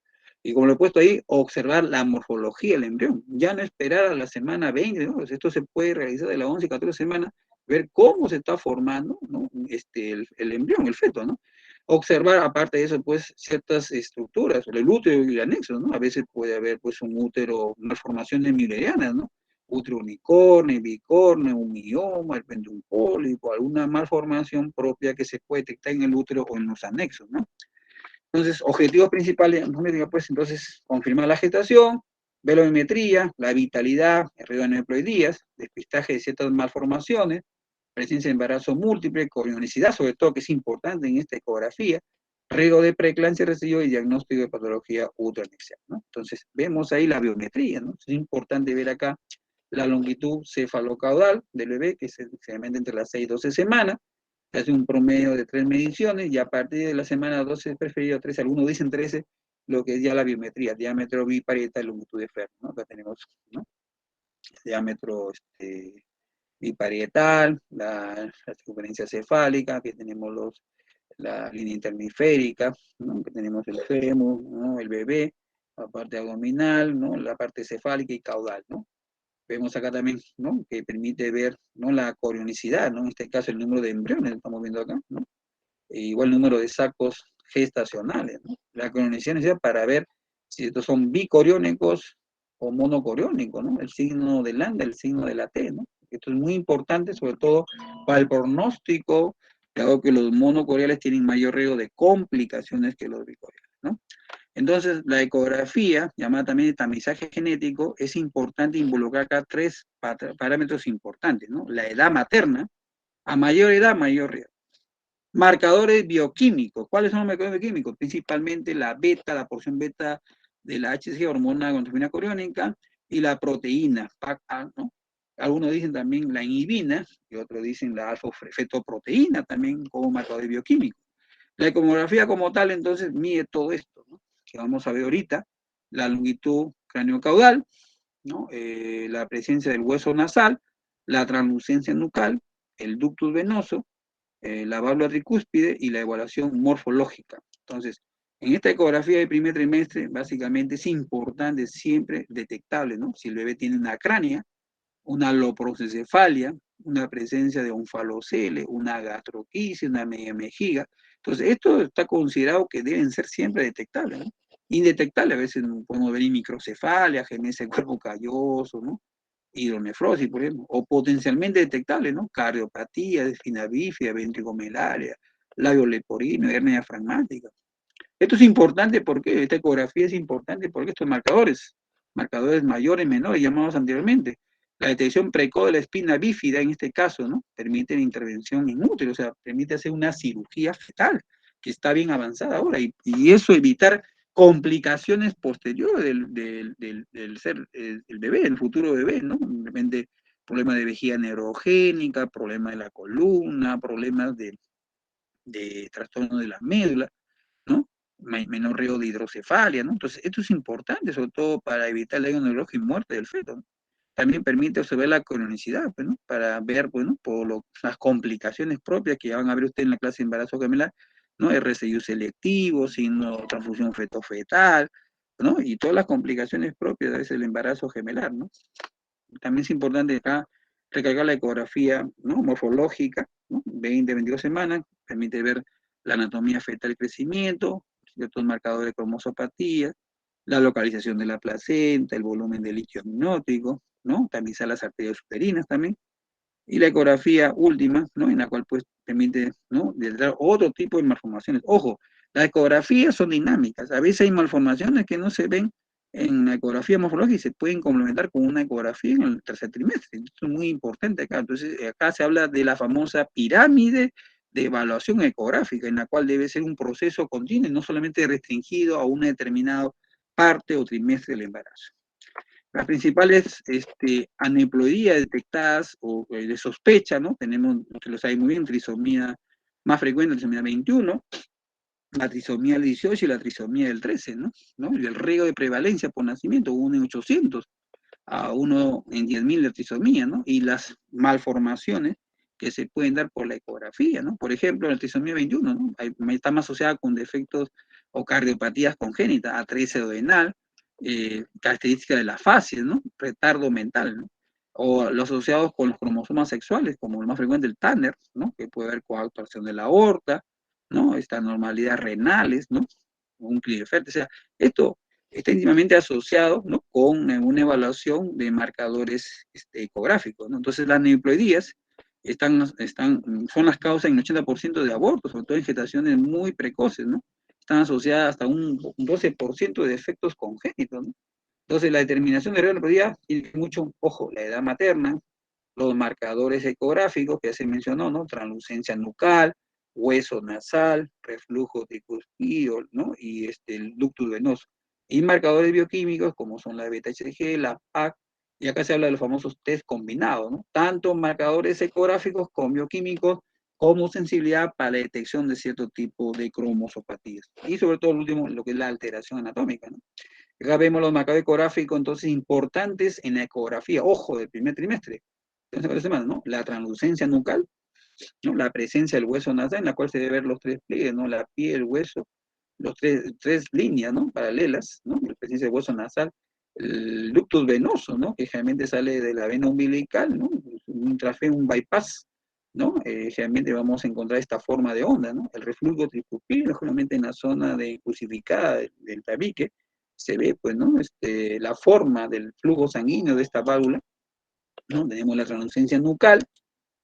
Y como lo he puesto ahí, observar la morfología del embrión, ya no esperar a la semana 20, ¿no? Pues esto se puede realizar de la 11 y 14 semanas, ver cómo se está formando, ¿no?, el embrión, el feto, ¿no? Observar, aparte de eso, pues, ciertas estructuras, el útero y el anexo, ¿no? A veces puede haber, pues, un útero, malformaciones müllerianas, ¿no?, útero unicornio, bicornio, un mioma, el péndulo pólipo, alguna malformación propia que se puede detectar en el útero o en los anexos, ¿no? Entonces, objetivos principales, pues, entonces, confirmar la gestación, velometría, la vitalidad, el riesgo de aneuploidías, despistaje de ciertas malformaciones, presencia de embarazo múltiple, corionicidad, sobre todo, que es importante en esta ecografía, riesgo de preeclampsia residual y diagnóstico de patología uteroanexial, ¿no? Entonces, vemos ahí la biometría, ¿no? Es importante ver acá la longitud cefalocaudal del bebé, que es generalmente entre las 6 y 12 semanas, se hace un promedio de 3 mediciones, y a partir de la semana 12 es preferido 13, algunos dicen 13, lo que es ya la biometría, diámetro biparietal, longitud de Fer, ¿no? Acá tenemos, ¿no?, diámetro biparietal, la circunferencia cefálica, que tenemos la línea interhemisférica, ¿no?, que tenemos el fémur, ¿no?, el bebé, la parte abdominal, ¿no?, la parte cefálica y caudal, ¿no? Vemos acá también, ¿no?, que permite ver, ¿no?, la corionicidad, ¿no?, en este caso el número de embriones, estamos viendo acá, ¿no? E igual el número de sacos gestacionales, ¿no? La corionicidad para ver si estos son bicoriónicos o monocoriónicos, ¿no? El signo de Lambda, el signo de la T, ¿no? Esto es muy importante, sobre todo para el pronóstico, dado que los monocoriales tienen mayor riesgo de complicaciones que los bicoriales, ¿no? Entonces, la ecografía, llamada también de tamizaje genético, es importante involucrar acá 3 parámetros importantes, ¿no? La edad materna, a mayor edad, mayor riesgo. Marcadores bioquímicos, ¿cuáles son los marcadores bioquímicos? Principalmente la beta, la porción beta de la HCG, hormona gonadotrofina coriónica, y la proteína, PAC-A, ¿no? Algunos dicen también la inhibina, y otros dicen la alfa-fetoproteína también como marcador bioquímico. La ecografía como tal, entonces, mide todo esto, ¿no? Que vamos a ver ahorita, la longitud craneocaudal, ¿no? La presencia del hueso nasal, la translucencia nucal, el ductus venoso, la válvula tricúspide y la evaluación morfológica. Entonces, en esta ecografía de primer trimestre, básicamente es importante siempre detectable, ¿no? Si el bebé tiene una cránea, una loprosencefalia, una presencia de onfalocele, una gastroquisis, una media mejiga. Entonces, esto está considerado que deben ser siempre detectables, ¿no? Indetectables, a veces no podemos ver microcefalia, genesis de cuerpo calloso, ¿no? Hidronefrosis, por ejemplo, o potencialmente detectables, ¿no? Cardiopatía, espina bífida, ventricomelaria, labio leporino, hernia diafragmática. Esto es importante porque esta ecografía es importante porque estos marcadores mayores, menores, llamados anteriormente, la detección precoz de la espina bífida en este caso, ¿no? Permite la intervención inútil, o sea, permite hacer una cirugía fetal, que está bien avanzada ahora, y eso evitar complicaciones posteriores del ser, el bebé, el futuro bebé, ¿no? De repente, problemas de vejiga neurogénica, problemas de la columna, problemas de trastorno de la médula, ¿no? Menor riesgo de hidrocefalia, ¿no? Entonces, esto es importante, sobre todo para evitar el daño neurológico y muerte del feto, ¿no? También permite observar la cronicidad, pues, ¿no? Para ver, bueno, las complicaciones propias que ya van a ver usted en la clase de embarazo gemelar, ¿no? RCIU selectivo, signo transfusión feto-fetal, ¿no? Y todas las complicaciones propias de ese embarazo gemelar, ¿no? También es importante acá recargar la ecografía, ¿no? Morfológica, ¿no? 20, 22 semanas, permite ver la anatomía fetal y crecimiento, ciertos marcadores de cromosopatía, la localización de la placenta, el volumen del líquido amniótico, ¿no? Tamizar las arterias uterinas también. Y la ecografía última, ¿no? En la cual pues permite, ¿no? Detectar otro tipo de malformaciones. Ojo, las ecografías son dinámicas. A veces hay malformaciones que no se ven en la ecografía morfológica y se pueden complementar con una ecografía en el tercer trimestre. Esto es muy importante acá. Entonces, acá se habla de la famosa pirámide de evaluación ecográfica, en la cual debe ser un proceso continuo, no solamente restringido a una determinada parte o trimestre del embarazo. Las principales aneuploidías detectadas o de sospecha, ¿no? Tenemos, usted lo sabe muy bien, trisomía más frecuente, trisomía 21, la trisomía del 18 y la trisomía del 13, ¿no? Y el riesgo de prevalencia por nacimiento, 1 en 800 a 1 en 10.000 de trisomía, ¿no? Y las malformaciones que se pueden dar por la ecografía, ¿no? Por ejemplo, la trisomía 21, ¿no? Está más asociada con defectos o cardiopatías congénitas, A13 duodenal, características de la fascia, ¿no? Retardo mental, ¿no? O los asociados con los cromosomas sexuales, como el más frecuente el Tanner, ¿no? Que puede haber coactuación de la aorta, ¿no? Esta normalidad renales, ¿no? Un Klinefelter, o sea, esto está íntimamente asociado, ¿no? Con una evaluación de marcadores ecográficos, ¿no? Entonces las neuploidías son las causas en el 80% de abortos, sobre todo en gestaciones muy precoces, ¿no? Están asociadas hasta un 12% de defectos congénitos, ¿no? Entonces la determinación de neuploidía tiene mucho, ojo, la edad materna, los marcadores ecográficos que ya se mencionó, ¿no? Translucencia nucal, hueso nasal, reflujo tricuspideo, ¿no? Y el ductus venoso. Y marcadores bioquímicos como son la beta-HCG, la PAC, y acá se habla de los famosos test combinados, ¿no? Tanto marcadores ecográficos como bioquímicos, como sensibilidad para la detección de cierto tipo de cromosopatías. Y sobre todo, el último, lo que es la alteración anatómica, ¿no? Acá vemos los marcadores ecográficos, entonces, importantes en la ecografía, ojo, del primer trimestre. Entonces, ¿no? La translucencia nucal, ¿no? La presencia del hueso nasal, en la cual se debe ver los tres pliegues, ¿no? La piel, el hueso, los tres líneas, ¿no? Paralelas, ¿no? La presencia del hueso nasal, el ductus venoso, ¿no? Que generalmente sale de la vena umbilical, ¿no? Un bypass, ¿no? Generalmente vamos a encontrar esta forma de onda, ¿no? El reflujo tricupino, generalmente en la zona de crucificada del tabique, se ve, pues, ¿no? La forma del flujo sanguíneo de esta válvula, ¿no? Tenemos la translucencia nucal,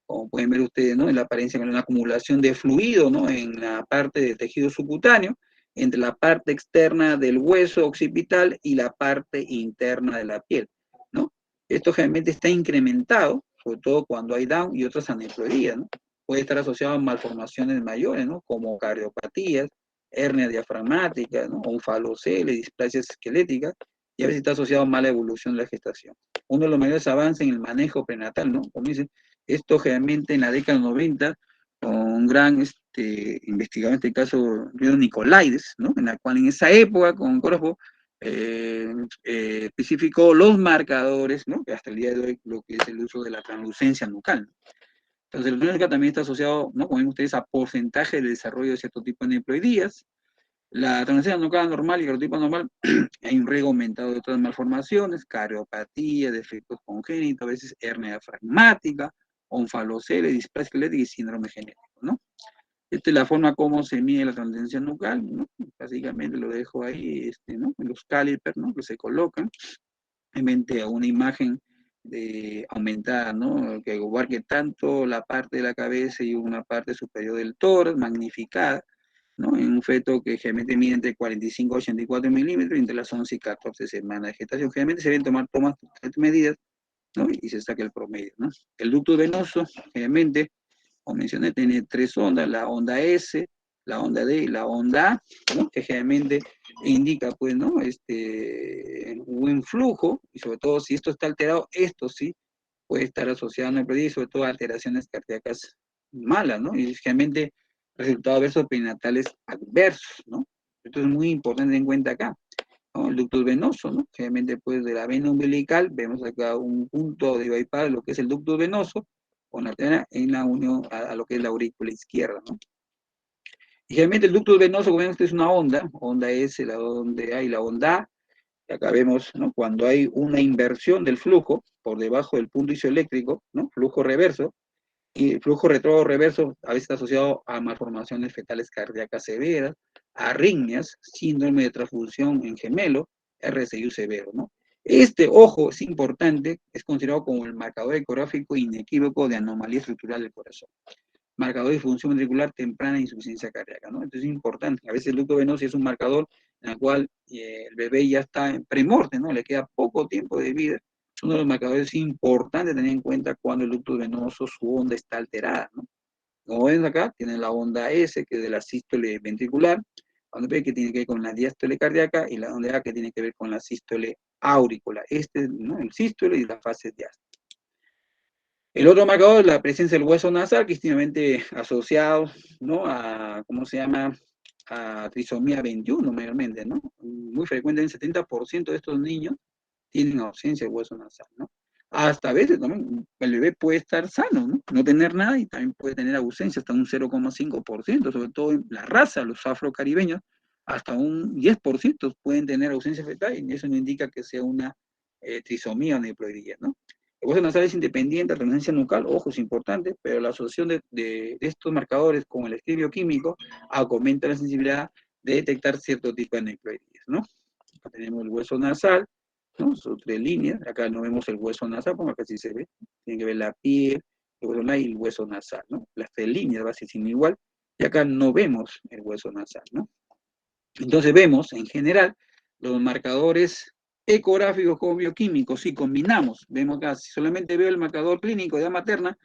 como pueden ver ustedes, ¿no? En la apariencia con una acumulación de fluido, ¿no? En la parte del tejido subcutáneo, entre la parte externa del hueso occipital y la parte interna de la piel, ¿no? Esto generalmente está incrementado, sobre todo cuando hay Down y otras aneuploidías, ¿no? Puede estar asociado a malformaciones mayores, ¿no? Como cardiopatías, hernia diafragmática, ¿no? Onfalocele, displasias esqueléticas, y a veces está asociado a mala evolución de la gestación. Uno de los mayores avances en el manejo prenatal, ¿no? Como dicen, esto generalmente en la década de los 90, con un gran investigador, en este caso, Nicolaides, ¿no? En la cual en esa época, con Corfo, especificó los marcadores, ¿no? Que hasta el día de hoy lo que es el uso de la translucencia nucal, ¿no? Entonces, el nucal también está asociado, ¿no? Como ven ustedes, a porcentaje de desarrollo de cierto tipo de aneuploidías. La translucencia nucal normal y el tipo normal, hay un riesgo aumentado de otras malformaciones, cariopatía, defectos congénitos, a veces hernia diafragmática, onfalocele, displasia esquelética y síndrome genético, ¿no? Esta es la forma como se mide la translucencia nucal, ¿no? Básicamente lo dejo ahí, ¿no? Los calipers, ¿no? Que se colocan en mente a una imagen aumentada, ¿no? Que abarque tanto la parte de la cabeza y una parte superior del tórax, magnificada, ¿no? En un feto que generalmente mide entre 45 y 84 milímetros, entre las 11 y 14 semanas de gestación. Generalmente se deben tomar tres medidas, ¿no? Y se saca el promedio, ¿no? El ducto venoso, generalmente, como mencioné, tiene tres ondas, la onda S, la onda D y la onda A, ¿no? Que generalmente indica, pues, ¿no? Un buen flujo, y sobre todo si esto está alterado, esto sí puede estar asociado a una pérdida, sobre todo a alteraciones cardíacas malas, ¿no? Y generalmente resultados adversos perinatales adversos, ¿no? Esto es muy importante en cuenta acá, ¿no? El ducto venoso, ¿no? Generalmente, pues, de la vena umbilical, vemos acá un punto de bypass, lo que es el ducto venoso, con la arteria en la unión a lo que es la aurícula izquierda, ¿no? Y generalmente el ducto venoso, como ven ustedes, es una onda S, la onda A y la onda A. Y acá vemos, ¿no? Cuando hay una inversión del flujo por debajo del punto isoeléctrico, ¿no? Flujo reverso, y el flujo retrógrado reverso a veces está asociado a malformaciones fetales cardíacas severas, arritmias, síndrome de transfusión en gemelo, RCU severo, ¿no? Este, ojo, es importante, es considerado como el marcador ecográfico inequívoco de anomalía estructural del corazón. Marcador de función ventricular temprana e insuficiencia cardíaca, ¿no? Entonces es importante. A veces el ducto venoso es un marcador en el cual el bebé ya está en premorte, ¿no? Le queda poco tiempo de vida. Es uno de los marcadores importantes tener en cuenta cuando el ducto venoso, su onda está alterada, ¿no? Como ven acá, tiene la onda S, que es de la sístole ventricular, cuando ve que tiene que ver con la diástole cardíaca, y la onda A, que tiene que ver con la sístole auricular. ¿No? El sístole y la fase diástole. El otro marcador es la presencia del hueso nasal, que es íntimamente asociado, ¿no? A, ¿cómo se llama? A trisomía 21, mayormente, ¿no? Muy frecuente, el 70% de estos niños tienen ausencia de hueso nasal, ¿no? Hasta a veces también el bebé puede estar sano, ¿no? No tener nada y también puede tener ausencia hasta un 0,5%, sobre todo en la raza, los afrocaribeños, hasta un 10% pueden tener ausencia fetal y eso no indica que sea una trisomía o neoploidía, ¿no? El hueso nasal es independiente, la translucencia nucal, ojo, es importante, pero la asociación de estos marcadores con el estudio bioquímico aumenta la sensibilidad de detectar cierto tipo de neoploidías, ¿no? Acá tenemos el hueso nasal, ¿no? Son tres líneas, acá no vemos el hueso nasal, como acá sí se ve, tiene que ver la piel, el hueso nasal y el hueso nasal, ¿no? Las tres líneas va a ser igual, y acá no vemos el hueso nasal, ¿no? Entonces vemos, en general, los marcadores ecográficos como bioquímicos, si combinamos, vemos acá, si solamente veo el marcador clínico de edad materna,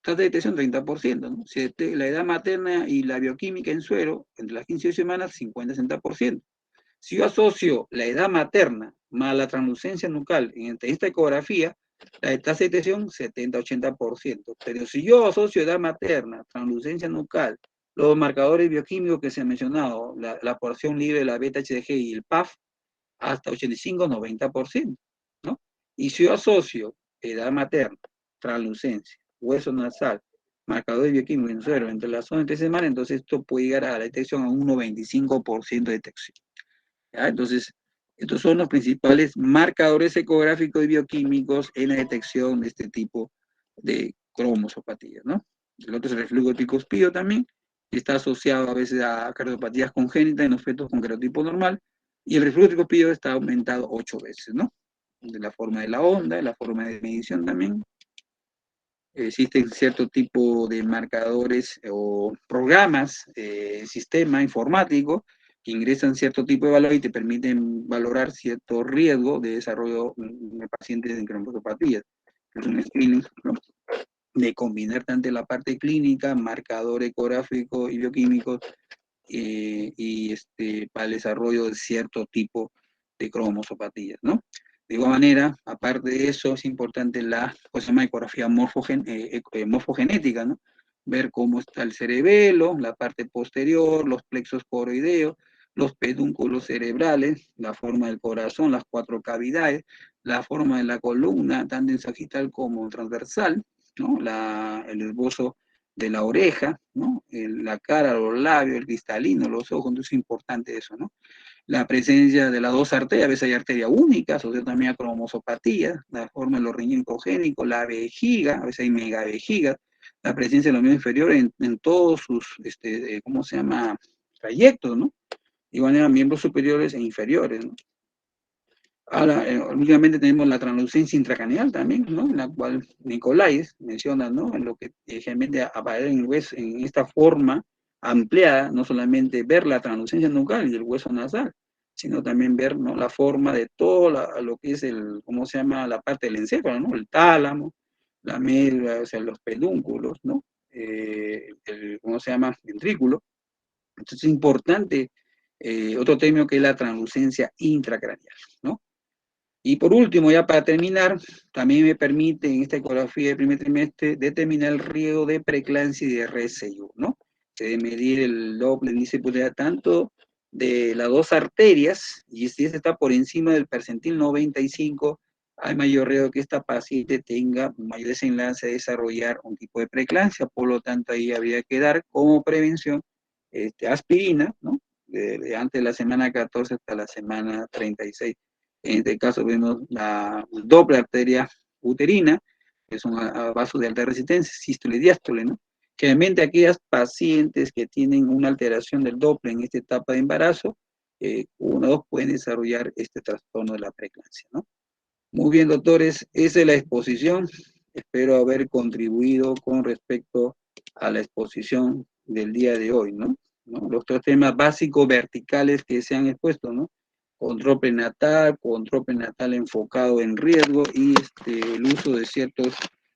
tasa de detección 30%, ¿no? Si la edad materna y la bioquímica en suero, entre las 15 semanas, 50-60%. Si yo asocio la edad materna más la translucencia nucal en esta ecografía, la tasa de detección 70-80%. Pero si yo asocio edad materna, translucencia nucal, los marcadores bioquímicos que se han mencionado, la porción libre de la beta-HCG y el PAF, hasta 85-90%, ¿no? Y si yo asocio edad materna, translucencia, hueso nasal, marcadores bioquímicos en suero entre las 11 y 13 semanas, entonces esto puede llegar a la detección a un 95% de detección. ¿Ya? Entonces, estos son los principales marcadores ecográficos y bioquímicos en la detección de este tipo de cromosopatías, ¿no? El otro es el reflujo epicospío también, que está asociado a veces a cardiopatías congénitas en los fetos con cariotipo normal, y el reflujo epicospío está aumentado 8 veces, ¿no? De la forma de la onda, de la forma de medición también. Existen cierto tipo de marcadores o programas, sistema informático, que ingresan cierto tipo de valor y te permiten valorar cierto riesgo de desarrollo de pacientes en cromosopatías. Es un screening, ¿no? De combinar tanto la parte clínica, marcador ecográfico y bioquímico, y para el desarrollo de cierto tipo de cromosopatías, ¿no? De igual manera, aparte de eso, es importante la, pues, se llama ecografía morfogenética, ¿no? Ver cómo está el cerebelo, la parte posterior, los plexos coroideos, los pedúnculos cerebrales, la forma del corazón, las 4 cavidades, la forma de la columna, tanto en sagital como transversal, ¿no? El esbozo de la oreja, ¿no? La cara, los labios, el cristalino, los ojos, entonces es importante eso, ¿no? La presencia de las 2 arterias, a veces hay arteria única, asociada también a cromosopatía, la forma de los riñones congénicos, la vejiga, a veces hay megavejiga, la presencia de los miembros inferiores en todos sus, ¿cómo se llama? Trayectos, ¿no? Igual eran miembros superiores e inferiores, ¿no? Ahora, últimamente tenemos la translucencia intracraneal también, ¿no? En la cual Nicolais menciona, ¿no? En lo que generalmente aparece en el hueso, en esta forma ampliada, no solamente ver la translucencia nucal y el hueso nasal, sino también ver, ¿no? La forma de todo lo que es ¿cómo se llama? La parte del encéfalo, ¿no? El tálamo, la médula, o sea, los pedúnculos, ¿no? ¿Cómo se llama? Ventrículo. Entonces es importante, otro término que es la translucencia intracraneal, ¿no? Y por último, ya para terminar, también me permite en esta ecografía del primer trimestre determinar el riesgo de preeclampsia y de RSIU, ¿no? Se debe medir el Doppler, índice de pulsatilidad tanto de las 2 arterias, y si este está por encima del percentil 95, hay mayor riesgo que esta paciente tenga mayor desenlace de desarrollar un tipo de preeclampsia, por lo tanto ahí habría que dar como prevención aspirina, ¿no? Antes de la semana 14 hasta la semana 36. En este caso vemos la doble arteria uterina, que son vasos de alta resistencia, sístole y diástole, ¿no? Generalmente aquellas pacientes que tienen una alteración del Doppler en esta etapa de embarazo, uno o dos pueden desarrollar este trastorno de la preeclampsia, ¿no? Muy bien, doctores, esa es la exposición. Espero haber contribuido con respecto a la exposición del día de hoy, ¿no? Los 3 temas básicos verticales que se han expuesto, ¿no? Control prenatal enfocado en riesgo y el uso de ciertos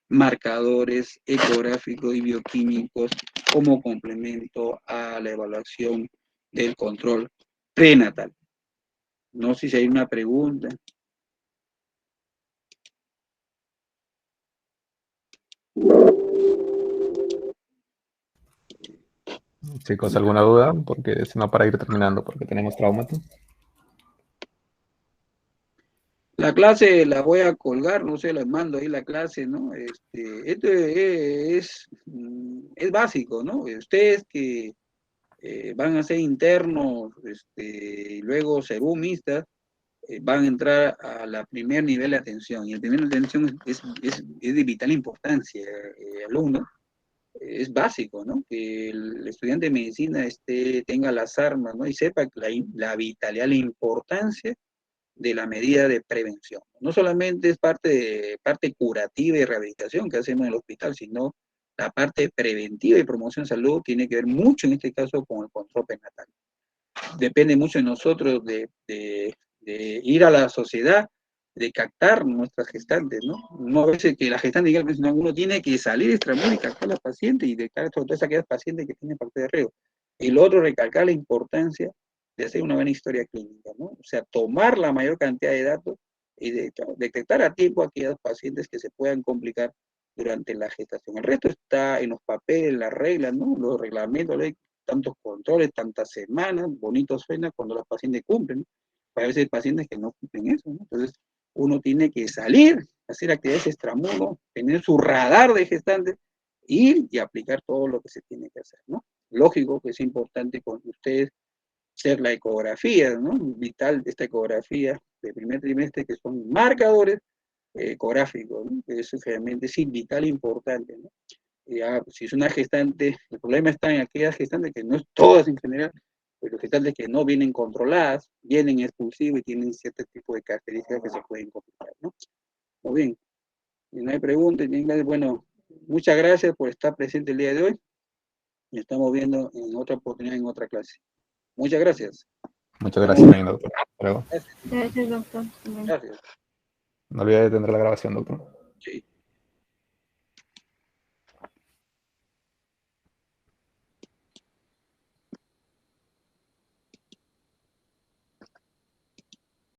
marcadores ecográficos y bioquímicos como complemento a la evaluación del control prenatal. No sé si hay una pregunta. Chicos, ¿alguna duda? Porque si no, para ir terminando, porque tenemos traumato. La clase la voy a colgar, no sé, les mando ahí la clase, ¿no? Esto es básico, ¿no? Ustedes que van a ser internos, y luego serumistas, van a entrar a la primer nivel de atención. Y el primer nivel de atención es de vital importancia, alumno. Es básico, ¿no? Que el estudiante de medicina tenga las armas, ¿no? Y sepa la vitalidad, la importancia de la medida de prevención. No solamente es parte curativa y rehabilitación que hacemos en el hospital, sino la parte preventiva y promoción de salud tiene que ver mucho en este caso con el control prenatal. Depende mucho de nosotros de ir a la sociedad, de captar nuestras gestantes, ¿no? No a veces que la gestante diga, no, uno tiene que salir extramuros y captar a la paciente y detectar todas aquellas pacientes que tienen parte de riesgo. El otro, recalcar la importancia de hacer una buena historia clínica, ¿no? O sea, tomar la mayor cantidad de datos y detectar a tiempo a aquellas pacientes que se puedan complicar durante la gestación. El resto está en los papeles, las reglas, ¿no? Los reglamentos, tantos controles, tantas semanas, bonito suena cuando los pacientes cumplen, ¿no? Pero a veces hay pacientes que no cumplen eso, ¿no? Entonces, uno tiene que salir, hacer actividades extramuros, tener su radar de gestantes, ir y aplicar todo lo que se tiene que hacer, ¿no? Lógico que es importante con ustedes hacer la ecografía, ¿no? Vital de esta ecografía de primer trimestre, que son marcadores ecográficos, ¿no? Eso realmente es vital e importante, ¿no? Ya, si es una gestante, el problema está en aquellas gestantes que no es todas en general, pero gestantes que no vienen controladas, vienen expulsivos y tienen cierto tipo de características que se pueden complicar, ¿no? Muy bien, si no hay preguntas, bueno, muchas gracias por estar presente el día de hoy y estamos viendo en otra oportunidad, en otra clase. Muchas gracias. Muchas gracias también, doctor. Hasta luego. Gracias, doctor. Gracias. No olvide de detener la grabación, doctor. Sí.